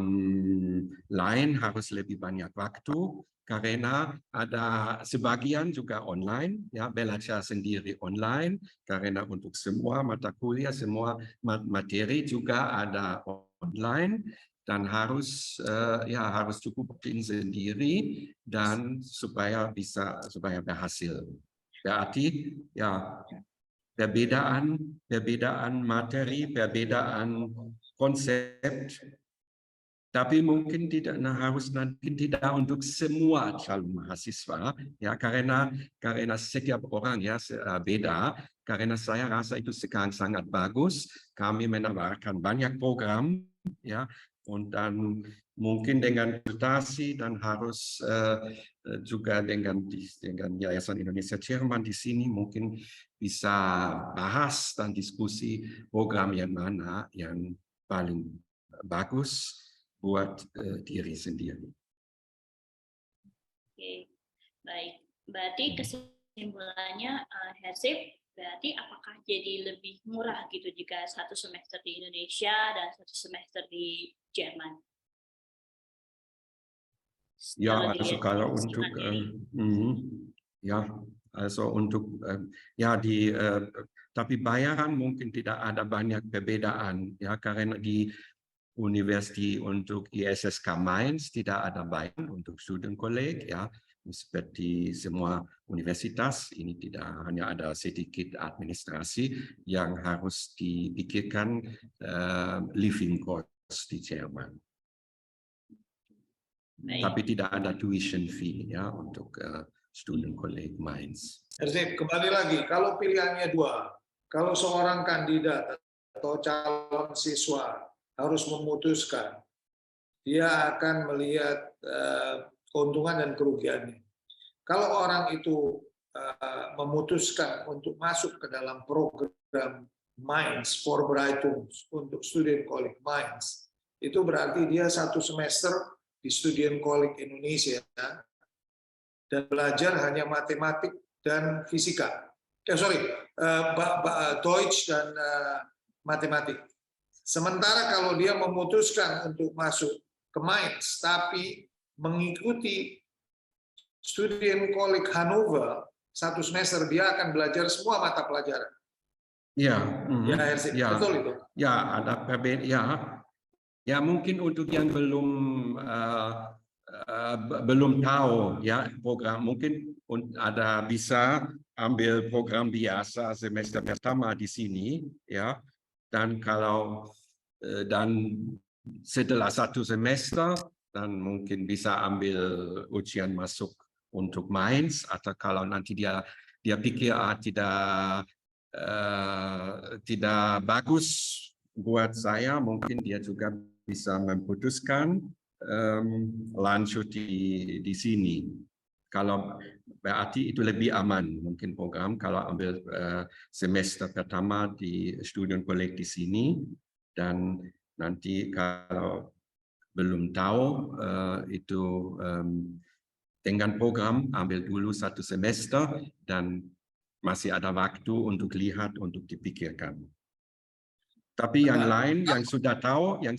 lain harus lebih banyak waktu karena ada sebagian juga online ya belajar sendiri online karena untuk semua mata kuliah semua materi juga ada online dan harus harus cukup sendiri dan supaya berhasil. Berarti ya perbedaan materi, perbedaan konsep, tapi mungkin tidak untuk semua calon mahasiswa ya karena setiap orang ya beda. Karena saya rasa itu sekarang sangat bagus. Kami menawarkan banyak program ya dan mungkin dengan konsultasi dan harus juga dengan Yayasan Indonesia Jerman di sini mungkin bisa bahas dan diskusi program yang mana yang paling bagus buat diri sendiri. Oke, baik. Berarti kesimpulannya, Herzib, berarti apakah jadi lebih murah gitu jika satu semester di Indonesia dan satu semester di Jerman? Ya, also kalau untuk tapi bayaran mungkin tidak ada banyak perbedaan ya karena di University untuk ISSK Mainz tidak ada bayaran untuk Studienkolleg ya seperti semua universitas ini tidak hanya ada sedikit administrasi yang harus dipikirkan living cost di Jerman. Tapi tidak ada tuition fee ya untuk Studienkolleg Mainz. Herzib, kembali lagi kalau pilihannya dua, kalau seorang kandidat atau calon siswa harus memutuskan, dia akan melihat keuntungan dan kerugiannya. Kalau orang itu memutuskan untuk masuk ke dalam program Mainz, Vorbereitung untuk Studienkolleg Mainz, itu berarti dia satu semester di Studienkolleg Indonesia dan belajar hanya matematik dan fisika. Deutsch dan matematik. Sementara kalau dia memutuskan untuk masuk ke Mainz, tapi mengikuti Studienkolleg Hannover, satu semester dia akan belajar semua mata pelajaran. Ya, ya, betul itu. Ya, ada perbedaan. Ya, mungkin untuk yang belum tahu ya program, mungkin ada bisa ambil program biasa semester pertama di sini ya. Dan setelah satu semester dan mungkin bisa ambil ujian masuk untuk Mainz atau kalau nanti dia pikir tidak bagus buat saya mungkin dia juga bisa memutuskan lanjut di sini. Kalau berarti itu lebih aman mungkin program kalau ambil semester pertama di Studienkolleg di sini dan nanti kalau belum tahu itu dengan program ambil dulu satu semester dan masih ada waktu untuk lihat untuk dipikirkan. Tapi yang lain yang sudah tahu, yang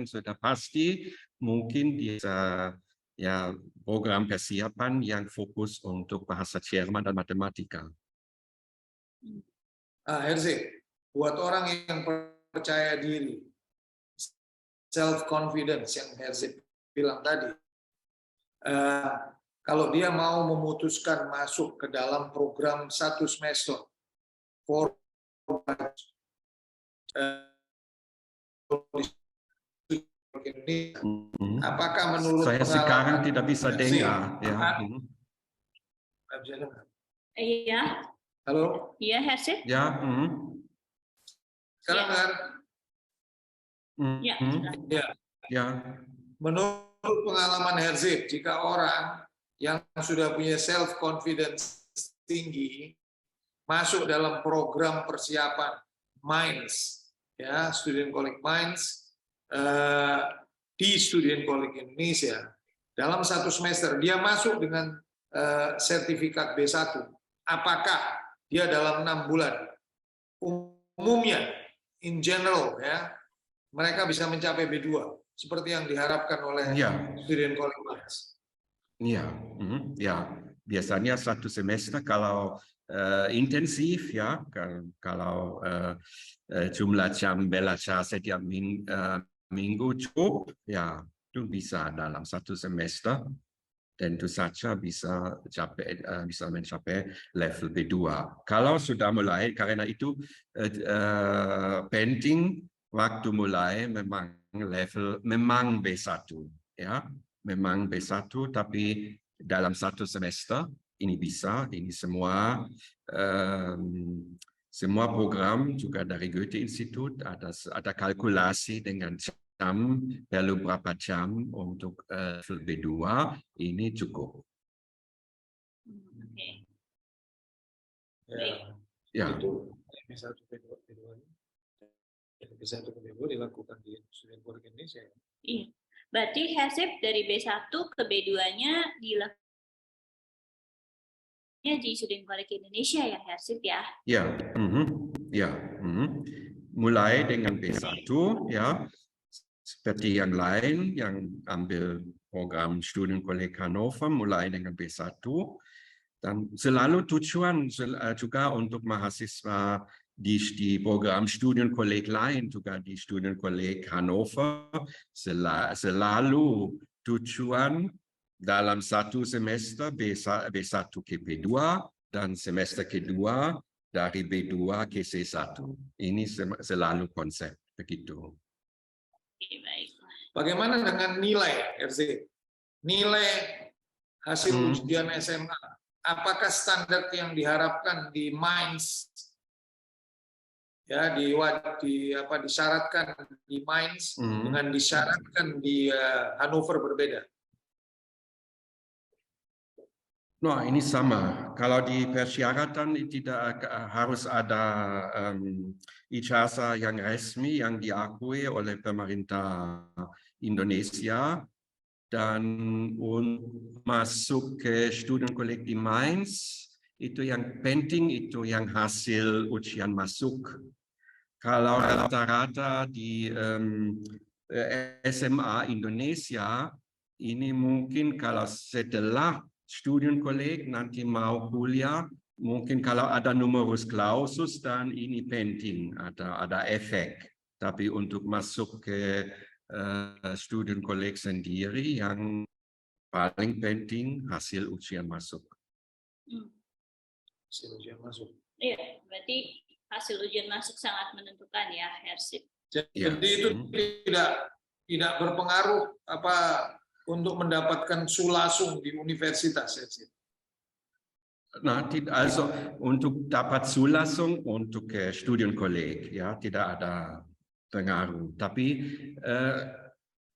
sudah pasti mungkin bisa ya program persiapan yang fokus untuk bahasa Jerman dan matematika. Herzib, buat orang yang percaya diri, self confidence yang Herzib bilang tadi, kalau dia mau memutuskan masuk ke dalam program satu semester, apakah menurut saya sekarang tidak bisa dengar ya. Iya. Halo? Iya, Hersip? Ya. Sekarang kan? Ya, Ya. Ya. Menurut pengalaman Hersip, jika orang yang sudah punya self confidence tinggi masuk dalam program persiapan MINDS, ya, Student College MINDS di Student College Indonesia, dalam 1 semester dia masuk dengan sertifikat B1. Apakah dia dalam 6 bulan? Umumnya, in general, ya, mereka bisa mencapai B2 seperti yang diharapkan oleh Student College MINDS. Ya, ya. Biasanya 1 semester kalau intensif, ya, kalau jumlah jam belajar setiap minggu cukup, ya, itu bisa dalam 1 semester. Tentu saja bisa mencapai level B2. Kalau sudah mulai, karena itu penting waktu mulai memang B1, ya, memang B1, tapi dalam 1 semester ini bisa, ini semua program juga dari Goethe Institut ada kalkulasi dengan jam, perlu berapa jam untuk level B2, ini cukup. Oke. Ya. Itu B1 ke B2 dilakukan di Student College Indonesia. Iya. Berarti Hersip dari B1 ke B2-nya dilakukan di Student College Indonesia ya, Hersip ya? Ya. Ya. Mulai dengan B1, ya. Seperti yang lain yang ambil program Student College Hannover mulai dengan B1, dan selalu tujuan juga untuk mahasiswa di program Student College lain juga di Student College Hannover selalu tujuan dalam 1 semester B1 ke B2 dan semester kedua dari B2 ke C1. Ini selalu konsep begitu. Bagaimana dengan nilai, RZ? Nilai hasil ujian SMA, apakah standar yang diharapkan di MINDS, ya, disyaratkan di MINDS dengan disyaratkan di Hannover berbeda? Nah, ini sama. Kalau di persyaratan tidak harus ada ijazah yang resmi yang diakui oleh pemerintah Indonesia, dan masuk ke Student College di Mainz itu yang penting, itu yang hasil ujian masuk. Kalau rata-rata di SMA Indonesia ini mungkin kalau setelah Student College nanti mau kuliah, mungkin kalau ada numerus clausus dan ini penting, ada efek. Tapi untuk masuk ke Student College sendiri yang paling penting hasil ujian masuk. Hasil ujian masuk. Iya, berarti hasil ujian masuk sangat menentukan ya, Hersip. Jadi itu tidak berpengaruh untuk mendapatkan sulasung di universitas. Nah, also untuk dapat sulasung untuk Student College, ya, tidak ada pengaruh. Tapi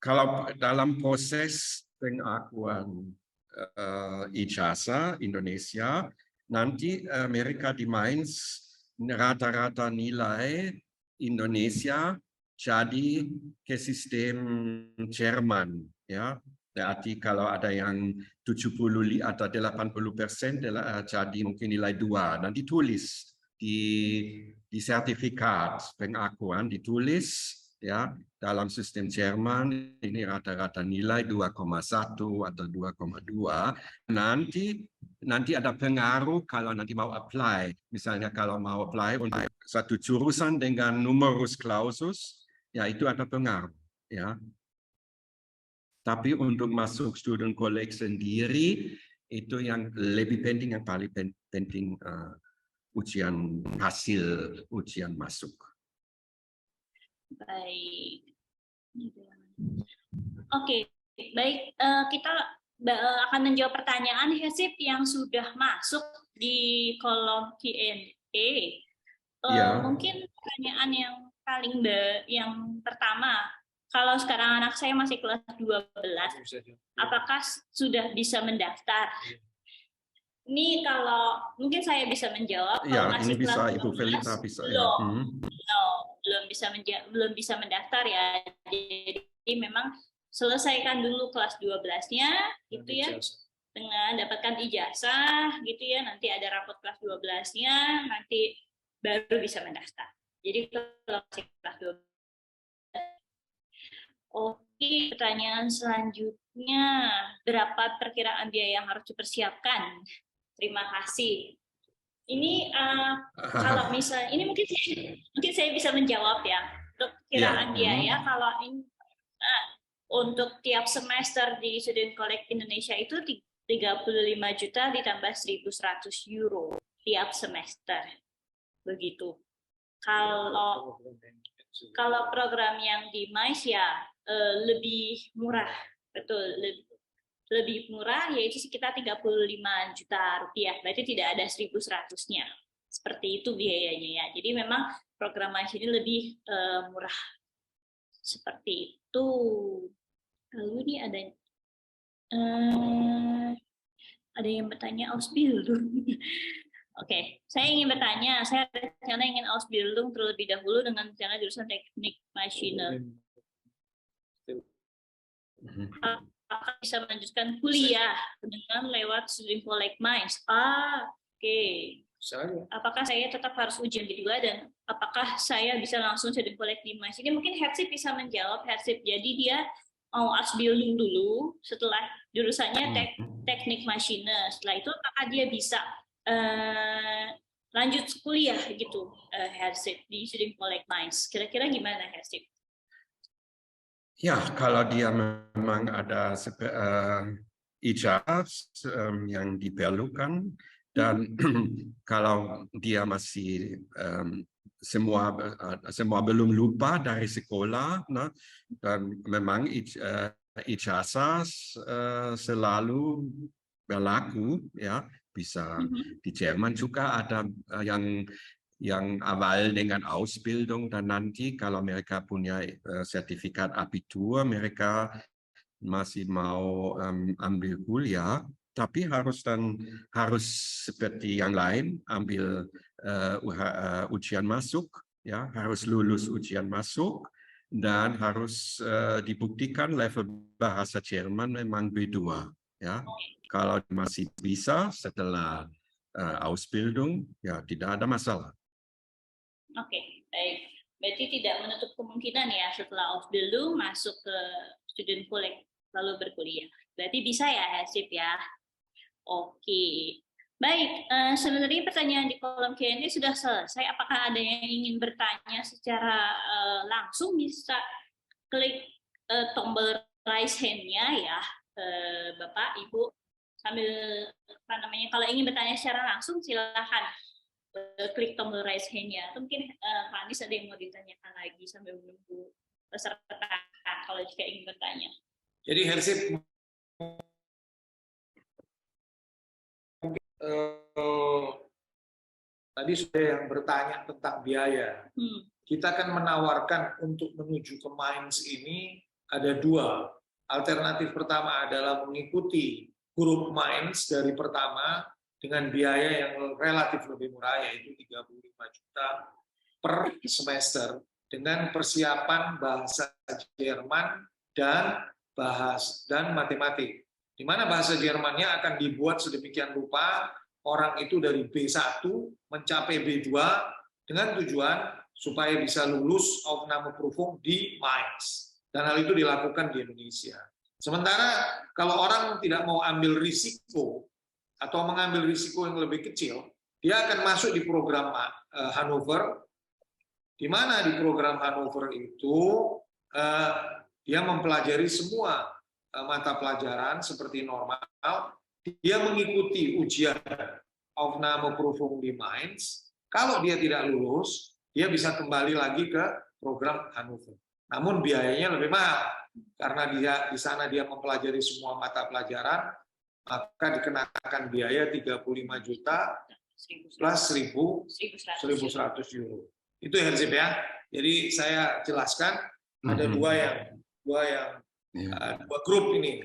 kalau dalam proses pengakuan ijazah Indonesia, nanti mereka di Mainz rata-rata nilai Indonesia jadi ke sistem Jerman, ya. Berarti kalau ada yang 70 atau 80% jadi mungkin nilai 2, dan ditulis di sertifikat pengakuan, ditulis, ya, dalam sistem Jerman ini rata-rata nilai 2,1 atau 2,2. Nanti ada pengaruh kalau nanti mau apply, misalnya kalau mau apply untuk satu jurusan dengan numerus clausus, ya itu ada pengaruh, ya. Tapi untuk masuk Student College sendiri itu yang lebih penting, yang paling penting hasil ujian masuk. Baik. Oke, baik. Kita akan menjawab pertanyaan Hersip yang sudah masuk di kolom Q&A. Mungkin pertanyaan yang pertama, kalau sekarang anak saya masih kelas 12, apakah sudah bisa mendaftar? Ini kalau mungkin saya bisa menjawab. Ya, kalau masih ini bisa kelas Ibu 12, Felita bisa. belum bisa mendaftar ya. Jadi memang selesaikan dulu kelas 12-nya, gitu ya. Dengan dapatkan ijazah, gitu ya. Nanti ada rapot kelas 12-nya, nanti baru bisa mendaftar. Jadi kalau masih kelas 12. Oke, pertanyaan selanjutnya, berapa perkiraan biaya yang harus dipersiapkan? Terima kasih. Ini kalau misalnya, ini mungkin saya bisa menjawab ya. Untuk perkiraan biaya, kalau ini untuk tiap semester di Student Collect Indonesia itu 35 juta ditambah 1.100 euro tiap semester. Begitu. Kalau program yang di MICE ya lebih murah, betul, lebih murah, yaitu sekitar 35 juta rupiah. Berarti tidak ada 1.100-nya. Seperti itu biayanya ya. Jadi memang program MICE ini lebih murah. Seperti itu. Lalu ini ada yang bertanya Ausbildung. Oke, saya ingin bertanya, saya rencana ingin Ausbildung terlebih dahulu dengan rencana jurusan teknik maschine. Apakah bisa melanjutkan kuliah dengan lewat Student Collect MICE? Oke. Apakah saya tetap harus ujian kedua dan apakah saya bisa langsung Student Collect di MICE? Ini mungkin Hersip bisa menjawab, Hersip. Jadi dia mau Ausbildung dulu, setelah jurusannya teknik maschine. Setelah itu apakah dia bisa lanjut kuliah gitu, Hersip, di Student Collect MICE. Kira-kira gimana, Hersip? Ya, kalau dia memang ada ijazah yang diperlukan dan kalau dia masih semua belum lupa dari sekolah, nah, dan memang ijazah selalu berlaku, ya. Bisa di Jerman juga ada yang awal dengan Ausbildung dan nanti kalau mereka punya sertifikat Abitur, mereka masih mau ambil kuliah, tapi harus seperti yang lain ambil ujian masuk, ya, harus lulus ujian masuk dan harus dibuktikan level bahasa Jerman memang B2, ya. Kalau masih bisa setelah Ausbildung, ya tidak ada masalah. Oke, baik. Berarti tidak menutup kemungkinan ya setelah Ausbildung masuk ke Student Collect lalu berkuliah. Berarti bisa ya, Hersip ya. Oke. Baik, sebenarnya pertanyaan di kolom Q&A sudah selesai. Apakah ada yang ingin bertanya secara langsung? Bisa klik tombol raise hand-nya ya, Bapak, Ibu. Sambil kalau ingin bertanya secara langsung silakan klik tombol raise hand-nya. Atau mungkin Pak Anies ada yang mau ditanyakan lagi sambil menunggu peserta kalau jika ingin bertanya. Jadi Hersip, tadi sudah yang bertanya tentang biaya. Kita akan menawarkan untuk menuju ke MICE ini ada dua. Alternatif pertama adalah mengikuti grup MICE dari pertama dengan biaya yang relatif lebih murah, yaitu 35 juta per semester, dengan persiapan bahasa Jerman dan matematik. Di mana bahasa Jermannya akan dibuat sedemikian rupa, orang itu dari B1 mencapai B2 dengan tujuan supaya bisa lulus Aufnahmeprüfung di MICE. Dan hal itu dilakukan di Indonesia. Sementara kalau orang tidak mau ambil risiko atau mengambil risiko yang lebih kecil, dia akan masuk di program Hannover, di mana di program Hannover itu dia mempelajari semua mata pelajaran seperti normal, dia mengikuti ujian Aufnahmeprüfung di MICE. Kalau dia tidak lulus, dia bisa kembali lagi ke program Hannover. Namun biayanya lebih mahal karena di sana dia mempelajari semua mata pelajaran maka dikenakan biaya 35 juta plus 1.100 euro. Itu Herzip ya. Jadi saya jelaskan ada dua grup ini.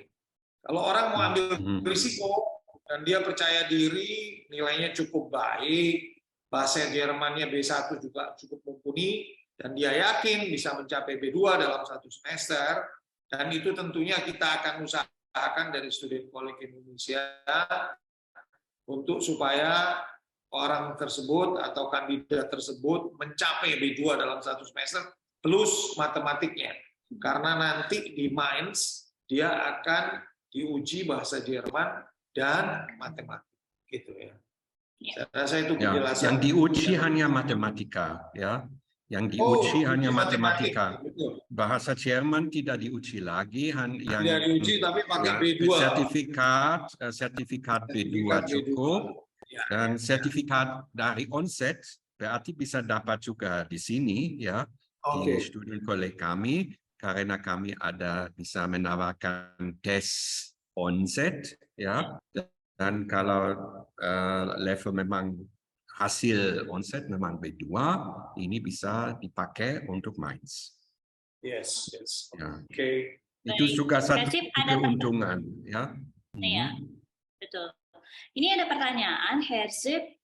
Kalau orang mau ambil risiko dan dia percaya diri, nilainya cukup baik, bahasa Jermannya B1 juga cukup mumpuni, dan dia yakin bisa mencapai B2 dalam 1 semester, dan itu tentunya kita akan usahakan dari Student College Indonesia untuk supaya orang tersebut atau kandidat tersebut mencapai B2 dalam 1 semester plus matematiknya. Karena nanti di Mainz dia akan diuji bahasa Jerman dan matematik, gitu ya. Saya rasa itu penjelasan. Yang diuji hanya matematika, ya. Yang diuji hanya matematika. Bahasa Jerman tidak diuji lagi, tidak diuji tapi pakai B2. Sertifikat B2 cukup, dan sertifikat dari onset berarti bisa dapat juga di sini, ya, di Student College kami. Karena kami bisa menawarkan tes onset, ya, dan kalau level memang hasil onset memang B2, ini bisa dipakai untuk Mainz. Yes. Ya. Oke. Itu juga satu keuntungan, ya. Iya, betul. Ini ada pertanyaan, Herzip.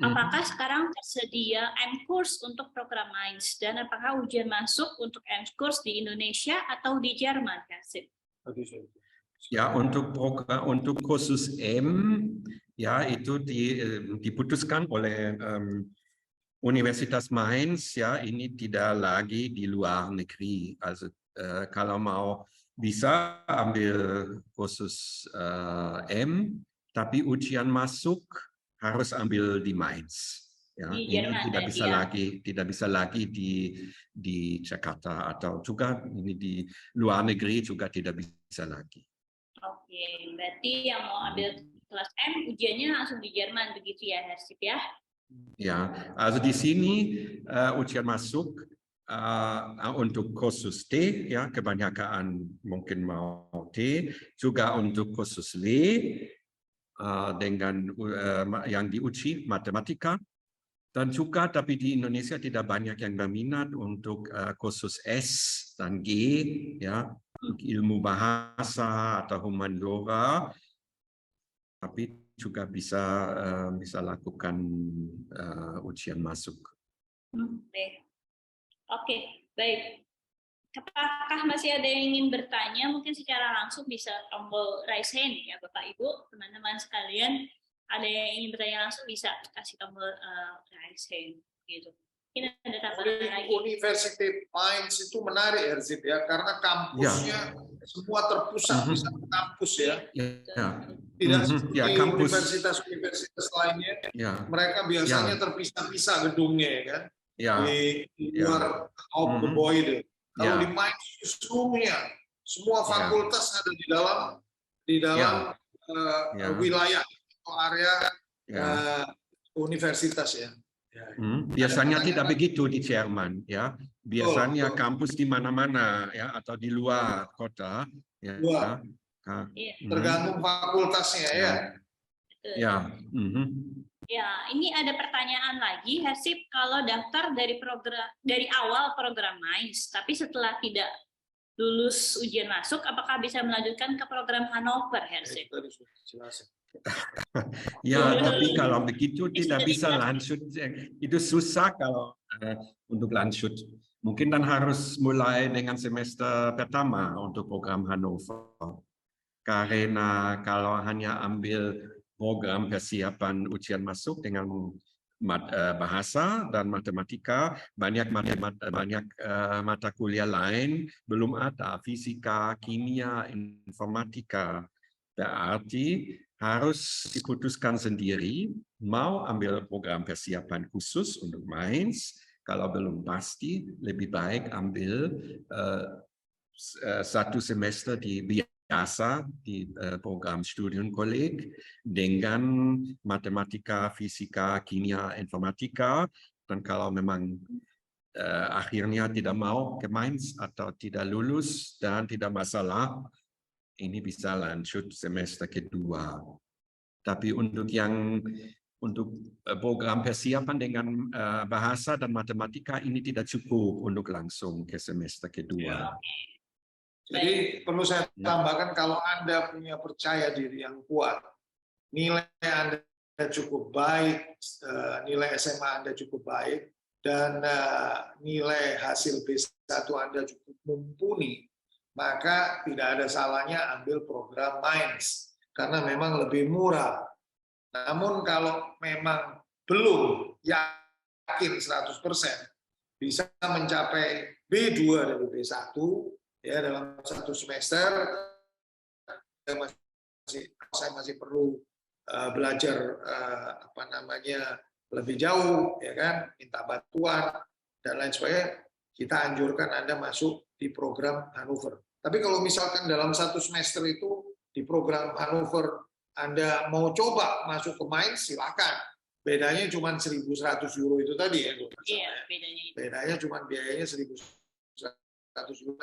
Apakah sekarang tersedia M-Course untuk program Mainz, dan apakah ujian masuk untuk M-Course di Indonesia atau di Jerman, Herzip? Ya, untuk kursus M, ya, itu diputuskan oleh Universitas Mainz, ya, ini tidak lagi di luar negeri. Also kalau mau bisa ambil kursus M, tapi ujian masuk harus ambil di Mainz. Ya, ini tidak bisa lagi di Jakarta, atau juga ini di luar negeri juga tidak bisa lagi. Oke, berarti yang mau ambil kelas M ujiannya langsung di Jerman, begitu ya, Herzip ya? Ya, also di sini ujian masuk untuk kursus T, ya, kebanyakan mungkin mau T, juga untuk kursus L, dengan yang diuji matematika, dan juga tapi di Indonesia tidak banyak yang berminat untuk kursus S dan G, ya, ilmu bahasa atau humaniora, tapi juga bisa lakukan ujian masuk. Oke, baik. Apakah masih ada yang ingin bertanya? Mungkin secara langsung bisa tombol raise hand ya, Bapak Ibu, teman-teman sekalian. Ada yang ingin bertanya langsung bisa kasih tombol raise hand gitu. Ini ada tambahan lagi. Universitas Mainz itu menarik, Herzip, ya, karena kampusnya semua terpusat di satu kampus, ya. Tidak seperti universitas-universitas lainnya. Mereka biasanya terpisah-pisah gedungnya, kan? Di luar Gebäude. Kalau di Mainz semuanya, semua fakultas ada di dalam wilayah atau area universitas, ya. Biasanya tidak begitu di Jerman, ya. Biasanya kampus di mana-mana, ya, atau di luar kota, ya. Tergantung fakultasnya, ya. Ya. Ya, ini ada pertanyaan lagi, Herzip, kalau daftar dari awal program Mainz, tapi setelah tidak lulus ujian masuk, apakah bisa melanjutkan ke program Hannover, Herzip? Ya, tapi kalau begitu tidak bisa lanjut. Itu susah kalau untuk lanjut. Mungkin dan harus mulai dengan semester pertama untuk program Hannover. Karena kalau hanya ambil program persiapan ujian masuk dengan bahasa dan matematika, banyak mata kuliah lain belum ada, fisika, kimia, informatika. Berarti harus diputuskan sendiri mau ambil program persiapan khusus untuk Mainz. Kalau belum pasti, lebih baik ambil 1 semester di biasa di program Student College dengan matematika, fisika, kimia, informatika. Dan kalau memang akhirnya tidak mau ke Mainz atau tidak lulus dan tidak masalah, ini bisa lanjut semester kedua. Tapi untuk program persiapan dengan bahasa dan matematika ini tidak cukup untuk langsung ke semester kedua. Jadi perlu saya tambahkan, kalau Anda punya percaya diri yang kuat, nilai Anda cukup baik, nilai SMA Anda cukup baik, dan nilai hasil B1 Anda cukup mumpuni, maka tidak ada salahnya ambil program MINDS, karena memang lebih murah. Namun kalau memang belum yakin 100% bisa mencapai B2 dari B1 ya dalam satu semester, saya masih perlu belajar lebih jauh, ya kan, minta bantuan dan lain sebagainya, kita anjurkan Anda masuk di program Hannover. Tapi kalau misalkan dalam satu semester itu di program Hannover Anda mau coba masuk ke MINDS, silakan. Bedanya cuma 1.100 euro itu tadi ya. Iya, bedanya cuma biayanya 1.100 euro.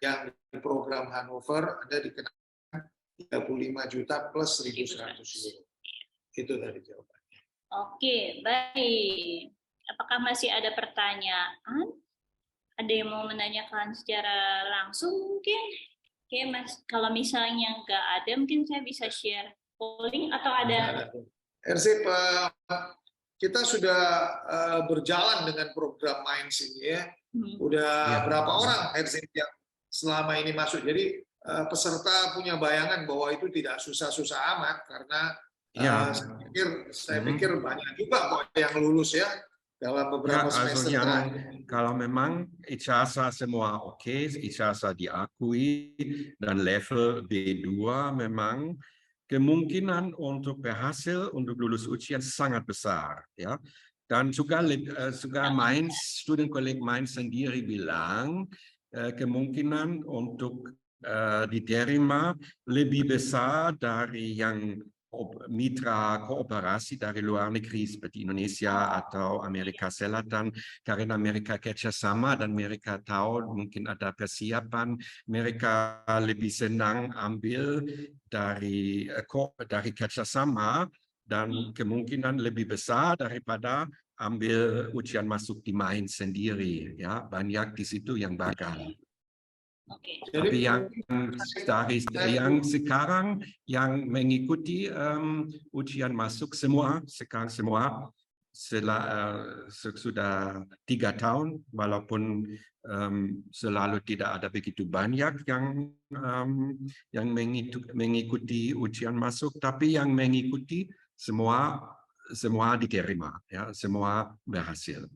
Yang di program Hannover Anda dikenakan 35 juta plus 1.100 euro. Itu dari jawabannya. Oke, baik. Apakah masih ada pertanyaan? Ada yang mau menanyakan secara langsung mungkin? Oke, Mas. Kalau misalnya nggak ada, mungkin saya bisa share polling atau ada? Herzip, kita sudah berjalan dengan program MINDS ini ya. Udah berapa orang Herzip yang selama ini masuk? Jadi peserta punya bayangan bahwa itu tidak susah-susah amat karena saya pikir banyak juga kok yang lulus ya dalam beberapa semester terakhir. Kalau memang ijazah semua oke, ijazah diakui dan level B2 memang kemungkinan untuk berhasil untuk lulus ujian sangat besar ya. Dan juga MINDS, student colleague MINDS sendiri bilang kemungkinan untuk diterima lebih besar dari yang mitra kooperasi dari luar negeri seperti Indonesia atau Amerika Selatan, karena mereka kerjasama dan mereka tahu mungkin ada persiapan, mereka lebih senang ambil dari kerjasama dan kemungkinan lebih besar daripada ambil ujian masuk di MINDS sendiri, ya banyak di situ yang bakal. Tapi yang sekarang yang mengikuti ujian masuk sekarang semua sudah 3 tahun, walaupun selalu tidak ada begitu banyak yang mengikuti ujian masuk, tapi yang mengikuti semua diterima, ya, semua berhasil.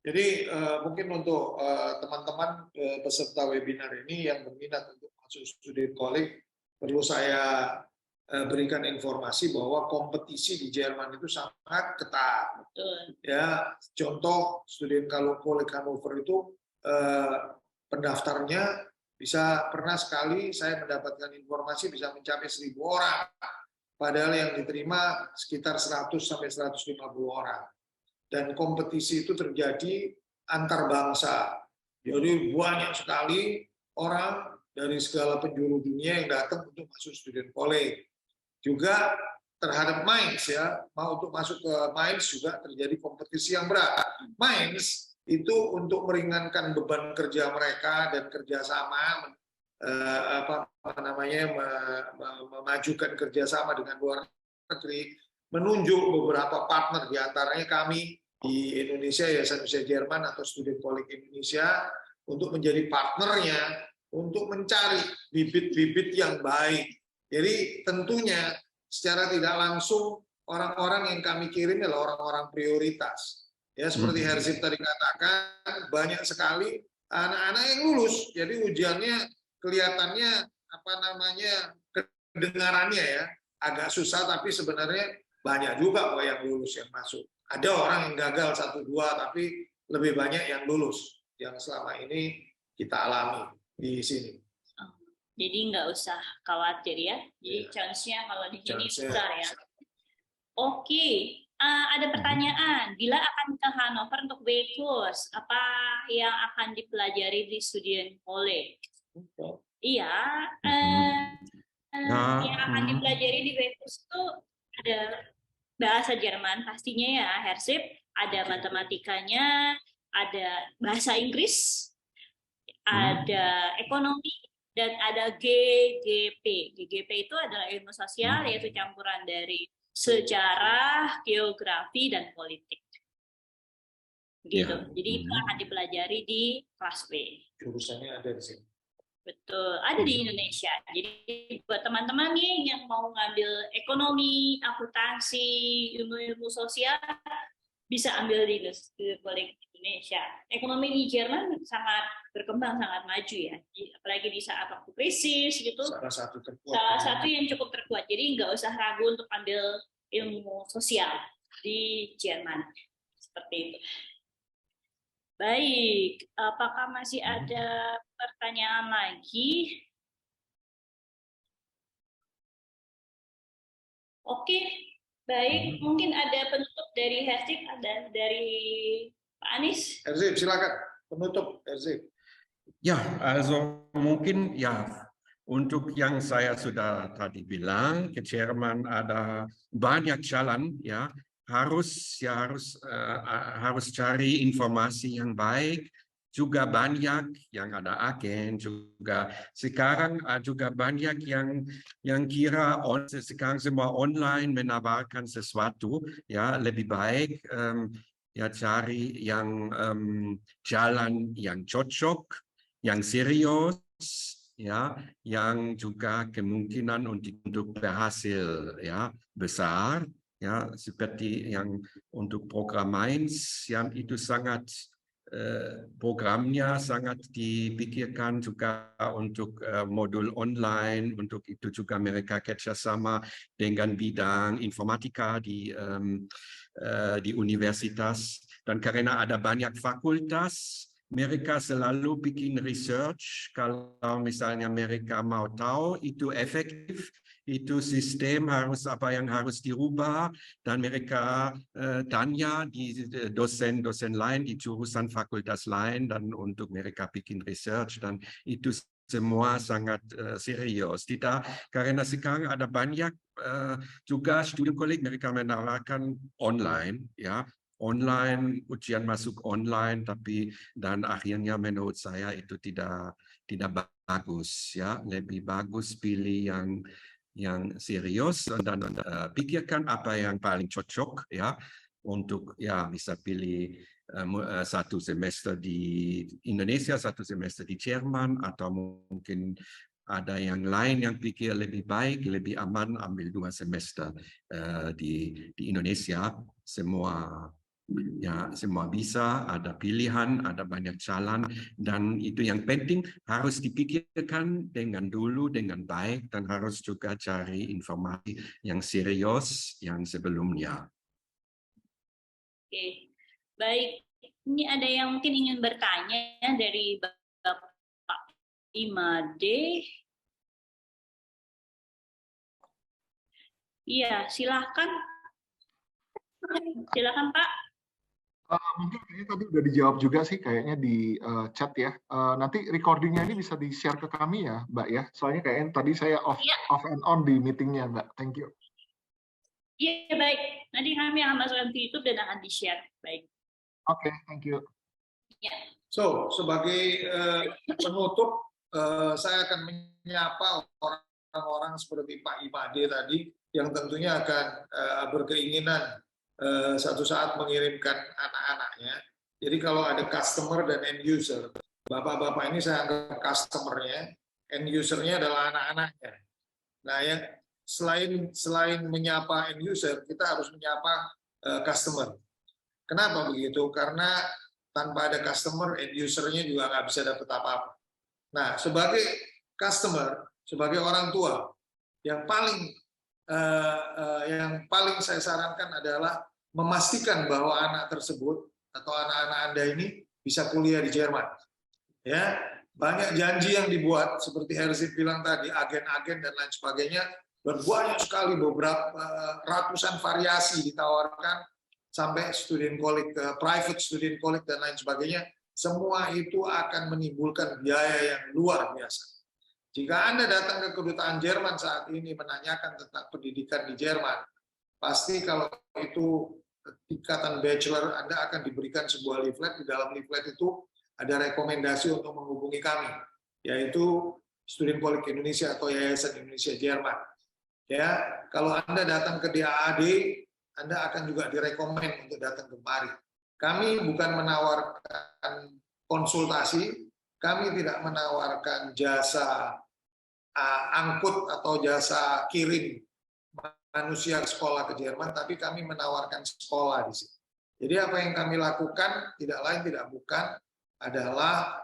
Jadi mungkin untuk teman-teman peserta webinar ini yang berminat untuk masuk student colleague, perlu saya berikan informasi bahwa kompetisi di Jerman itu sangat ketat. Ya, contoh student colleague Hannover itu pendaftarnya bisa pernah sekali saya mendapatkan informasi bisa mencapai 1.000 orang, padahal yang diterima sekitar 100 sampai 150 orang. Dan kompetisi itu terjadi antar bangsa. Jadi banyak sekali orang dari segala penjuru dunia yang datang untuk masuk student colleague. Juga terhadap MINDS ya, mau untuk masuk ke MINDS juga terjadi kompetisi yang berat. MINDS itu untuk meringankan beban kerja mereka dan kerjasama, memajukan kerjasama dengan luar negeri, menunjuk beberapa partner, diantaranya kami di Indonesia, Yayasan Indonesia Jerman atau Student Colleague Indonesia, untuk menjadi partnernya untuk mencari bibit-bibit yang baik. Jadi tentunya secara tidak langsung orang-orang yang kami kirim adalah orang-orang prioritas. Ya, seperti Herzip tadi katakan, banyak sekali anak-anak yang lulus. Jadi ujiannya kelihatannya kedengarannya ya agak susah, tapi sebenarnya banyak juga kok yang lulus yang masuk. Ada orang yang gagal 1-2, tapi lebih banyak yang lulus yang selama ini kita alami di sini. Jadi nggak usah khawatir ya. Jadi chance-nya kalau di sini besar ya. Oke, Ada pertanyaan, bila akan ke Hannover untuk W-Kurs, apa yang akan dipelajari di Student College? Iya, yang akan dipelajari di W-Kurs itu ada bahasa Jerman pastinya ya, Hersip, ada matematikanya, ada bahasa Inggris, ada ekonomi, dan ada GGP. GGP itu adalah ilmu sosial, yaitu campuran dari sejarah, geografi, dan politik. Gitu. Jadi itu akan dipelajari di kelas W. Jurusannya ada di sini. Betul, ada di Indonesia. Jadi buat teman-teman nih yang mau ngambil ekonomi, akuntansi, ilmu-ilmu sosial, bisa ambil di Indonesia. Ekonomi di Jerman sangat berkembang, sangat maju ya. Apalagi di saat waktu krisis gitu. Salah satu yang cukup terkuat. Jadi nggak usah ragu untuk ambil ilmu sosial di Jerman. Seperti itu. Baik, apakah masih ada pertanyaan lagi? Oke, baik. Mungkin ada penutup dari Hersip, ada dari Pak Anies. Hersip, silakan. Penutup, Hersip. Ya, also mungkin ya untuk yang saya sudah tadi bilang, ke Jerman ada banyak jalan ya. Harus cari informasi yang baik, juga banyak yang ada agen, juga sekarang juga banyak yang kira sekarang semua online menawarkan sesuatu, ya lebih baik ya cari yang jalan yang cocok, yang serius, ya, yang juga kemungkinan untuk berhasil ya besar. Ya, seperti yang untuk program Mainz, yang itu sangat programnya sangat dipikirkan juga untuk modul online, untuk itu juga mereka kerjasama dengan bidang informatika di universitas, dan karena ada banyak fakultas, mereka selalu bikin research. Kalau misalnya mereka mau tahu itu efektif, itu sistem harus apa yang harus dirubah, dan mereka tanya di dosen-dosen lain di jurusan fakultas lain, dan untuk mereka bikin research, dan itu semua sangat serius. Tidak, karena sekarang ada banyak juga student college mereka menawarkan online, ya. Online, ujian masuk online, tapi dan akhirnya menurut saya itu tidak bagus, ya. Lebih bagus pilih yang serius dan pikirkan apa yang paling cocok ya untuk ya bisa pilih satu semester di Indonesia, satu semester di Jerman, atau mungkin ada yang lain yang pikir lebih baik, lebih aman ambil 2 semester di Indonesia. Semua bisa, ada pilihan, ada banyak jalan, dan itu yang penting harus dipikirkan dengan baik, dan harus juga cari informasi yang serius yang sebelumnya. Oke, baik. Ini ada yang mungkin ingin bertanya dari Bapak Imade. Iya, silakan. Silakan Pak. Mungkin kayaknya tadi udah dijawab juga sih kayaknya di chat ya. Nanti recordingnya ini bisa di-share ke kami ya, Mbak ya. Soalnya kayaknya tadi saya off and on di meetingnya, Mbak. Thank you. Iya, baik. Nanti kami akan masukkan ke YouTube dan akan di-share. Baik. Oke, thank you. Ya. So, sebagai penutup, saya akan menyapa orang-orang seperti Pak Imade tadi, yang tentunya akan berkeinginan satu saat mengirimkan anak-anaknya. Jadi kalau ada customer dan end user, bapak-bapak ini saya anggap customer-nya, end user-nya adalah anak-anaknya. Nah, yang selain menyapa end user, kita harus menyapa customer. Kenapa begitu? Karena tanpa ada customer, end user-nya juga nggak bisa dapat apa-apa. Nah, sebagai customer, sebagai orang tua, yang paling saya sarankan adalah memastikan bahwa anak tersebut atau anak-anak Anda ini bisa kuliah di Jerman. Ya, banyak janji yang dibuat seperti Hersip bilang tadi, agen-agen dan lain sebagainya, Dan banyak sekali beberapa ratusan variasi ditawarkan sampai student college, private student college dan lain sebagainya. Semua itu akan menimbulkan biaya yang luar biasa. Jika Anda datang ke kedutaan Jerman saat ini menanyakan tentang pendidikan di Jerman, pasti kalau itu tingkatan bachelor, Anda akan diberikan sebuah leaflet. Di dalam leaflet itu ada rekomendasi untuk menghubungi kami, yaitu Student College Indonesia atau Yayasan Indonesia Jerman. Ya, kalau Anda datang ke DAAD, Anda akan juga direkomend untuk datang kemari. Kami bukan menawarkan konsultasi, kami tidak menawarkan jasa angkut atau jasa kirim manusia sekolah ke Jerman, tapi kami menawarkan sekolah di sini. Jadi apa yang kami lakukan tidak lain tidak bukan adalah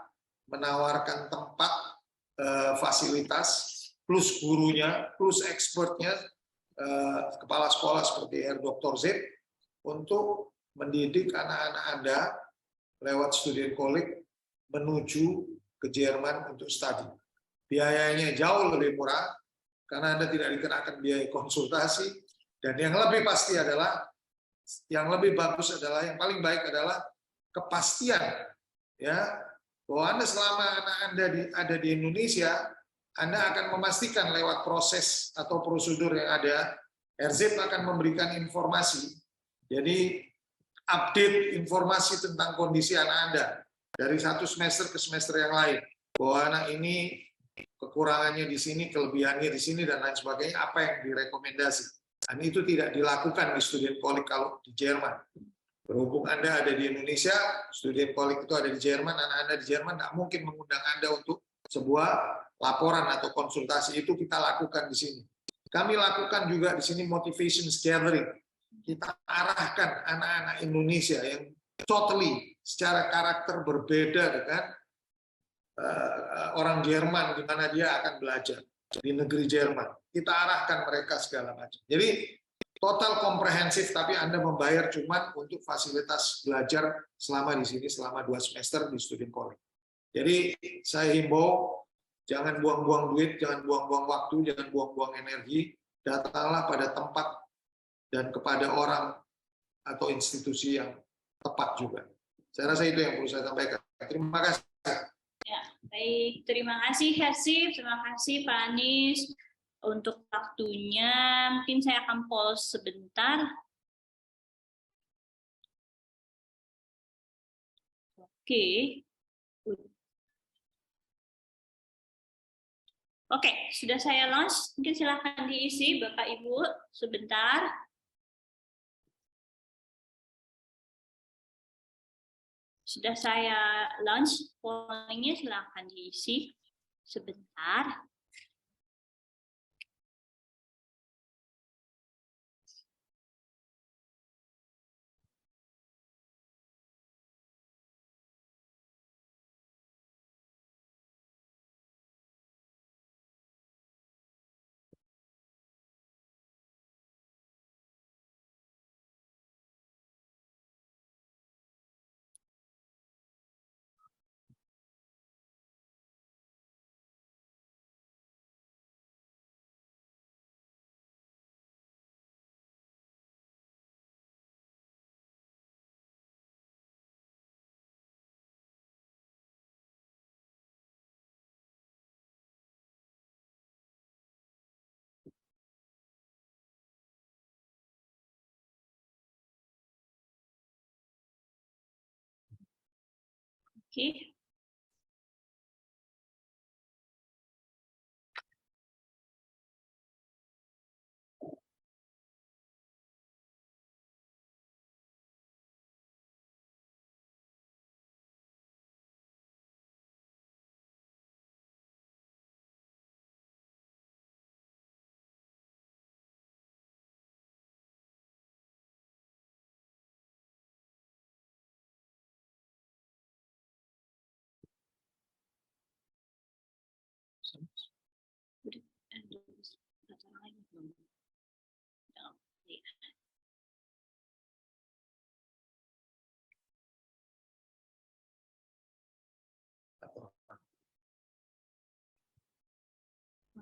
menawarkan tempat, fasilitas, plus gurunya, plus expertnya, kepala sekolah seperti Dr. Z, untuk mendidik anak-anak Anda lewat student college menuju ke Jerman untuk studi. Biayanya jauh lebih murah, karena Anda tidak dikenakan biaya konsultasi, dan yang lebih pasti adalah, yang lebih bagus adalah, yang paling baik adalah kepastian, ya, bahwa Anda selama anak Anda ada di Indonesia, Anda akan memastikan lewat proses atau prosedur yang ada, RZ akan memberikan informasi, jadi update informasi tentang kondisi anak Anda dari satu semester ke semester yang lain, bahwa anak ini kekurangannya di sini, kelebihannya di sini, dan lain sebagainya, apa yang direkomendasi. Dan itu tidak dilakukan di student college kalau di Jerman. Berhubung Anda ada di Indonesia, student college itu ada di Jerman, anak Anda di Jerman, tidak mungkin mengundang Anda untuk sebuah laporan atau konsultasi. Itu kita lakukan di sini. Kami lakukan juga di sini motivation gathering. Kita arahkan anak-anak Indonesia yang totally secara karakter berbeda dengan orang Jerman, di mana dia akan belajar di negeri Jerman. Kita arahkan mereka segala macam. Jadi total komprehensif, tapi Anda membayar cuma untuk fasilitas belajar selama di sini selama 2 semester di student college. Jadi saya himbau, jangan buang-buang duit, jangan buang-buang waktu, jangan buang-buang energi. Datanglah pada tempat dan kepada orang atau institusi yang tepat juga. Saya rasa itu yang perlu saya sampaikan. Terima kasih. Ya, baik. Terima kasih, Hersif. Terima kasih, Pak Anies, untuk waktunya. Mungkin saya akan pause sebentar. Oke. Oke, sudah saya launch. Mungkin silakan diisi, Bapak Ibu, sebentar. Sudah saya launch pollingnya, silakan diisi sebentar. Oke.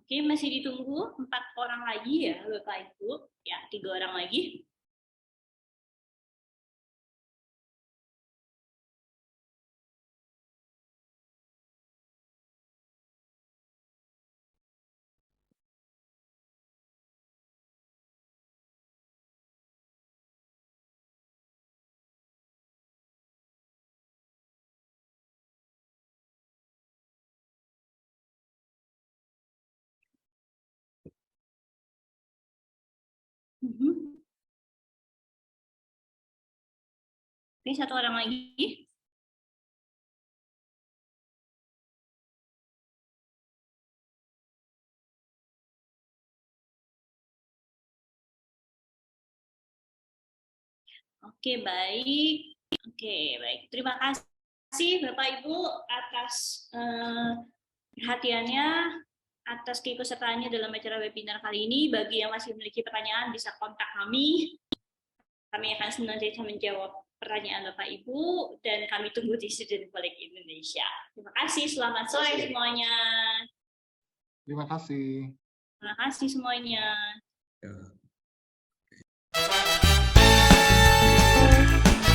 Oke, masih ditunggu 4 orang lagi ya, Bapak Ibu. Ya, 3 orang lagi. Oke, 1 orang lagi. Oke, baik. Oke, baik. Terima kasih Bapak Ibu atas perhatiannya, atas keikutsertaannya dalam acara webinar kali ini. Bagi yang masih memiliki pertanyaan bisa kontak kami. Kami akan senantiasa menjawab pertanyaan Bapak Ibu dan kami tunggu di Student College Indonesia. Terima kasih. Selamat sore semuanya. Terima kasih. Terima kasih semuanya. Ya.